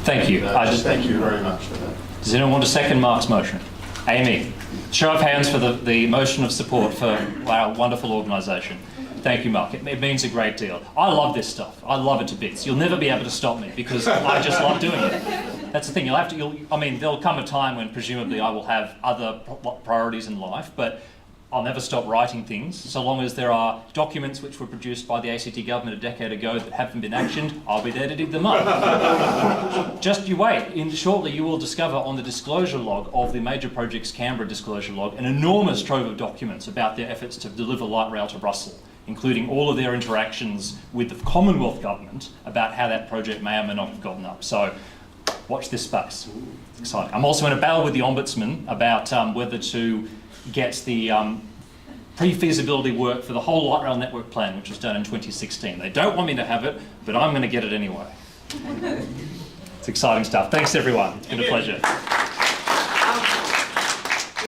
Thank you. Thank you very much for that. Does anyone want to second Mark's motion? Amy, show of hands for the motion of support for our wonderful organisation. Thank you, Mark. It means a great deal. I love this stuff. I love it to bits. You'll never be able to stop me because I just love doing it. That's the thing. There'll come a time when presumably I will have other priorities in life, but I'll never stop writing things. So long as there are documents which were produced by the ACT government a decade ago that haven't been actioned, I'll be there to dig them up. Just you wait. Shortly you will discover on the disclosure log of the Major Projects Canberra disclosure log an enormous trove of documents about their efforts to deliver light rail to Russell, including all of their interactions with the Commonwealth government about how that project may or may not have gotten up. So watch this space. It's exciting. I'm also in a battle with the Ombudsman about whether to get the pre-feasibility work for the whole light rail network plan, which was done in 2016. They don't want me to have it, but I'm going to get it anyway. It's exciting stuff. Thanks everyone. It's been a pleasure.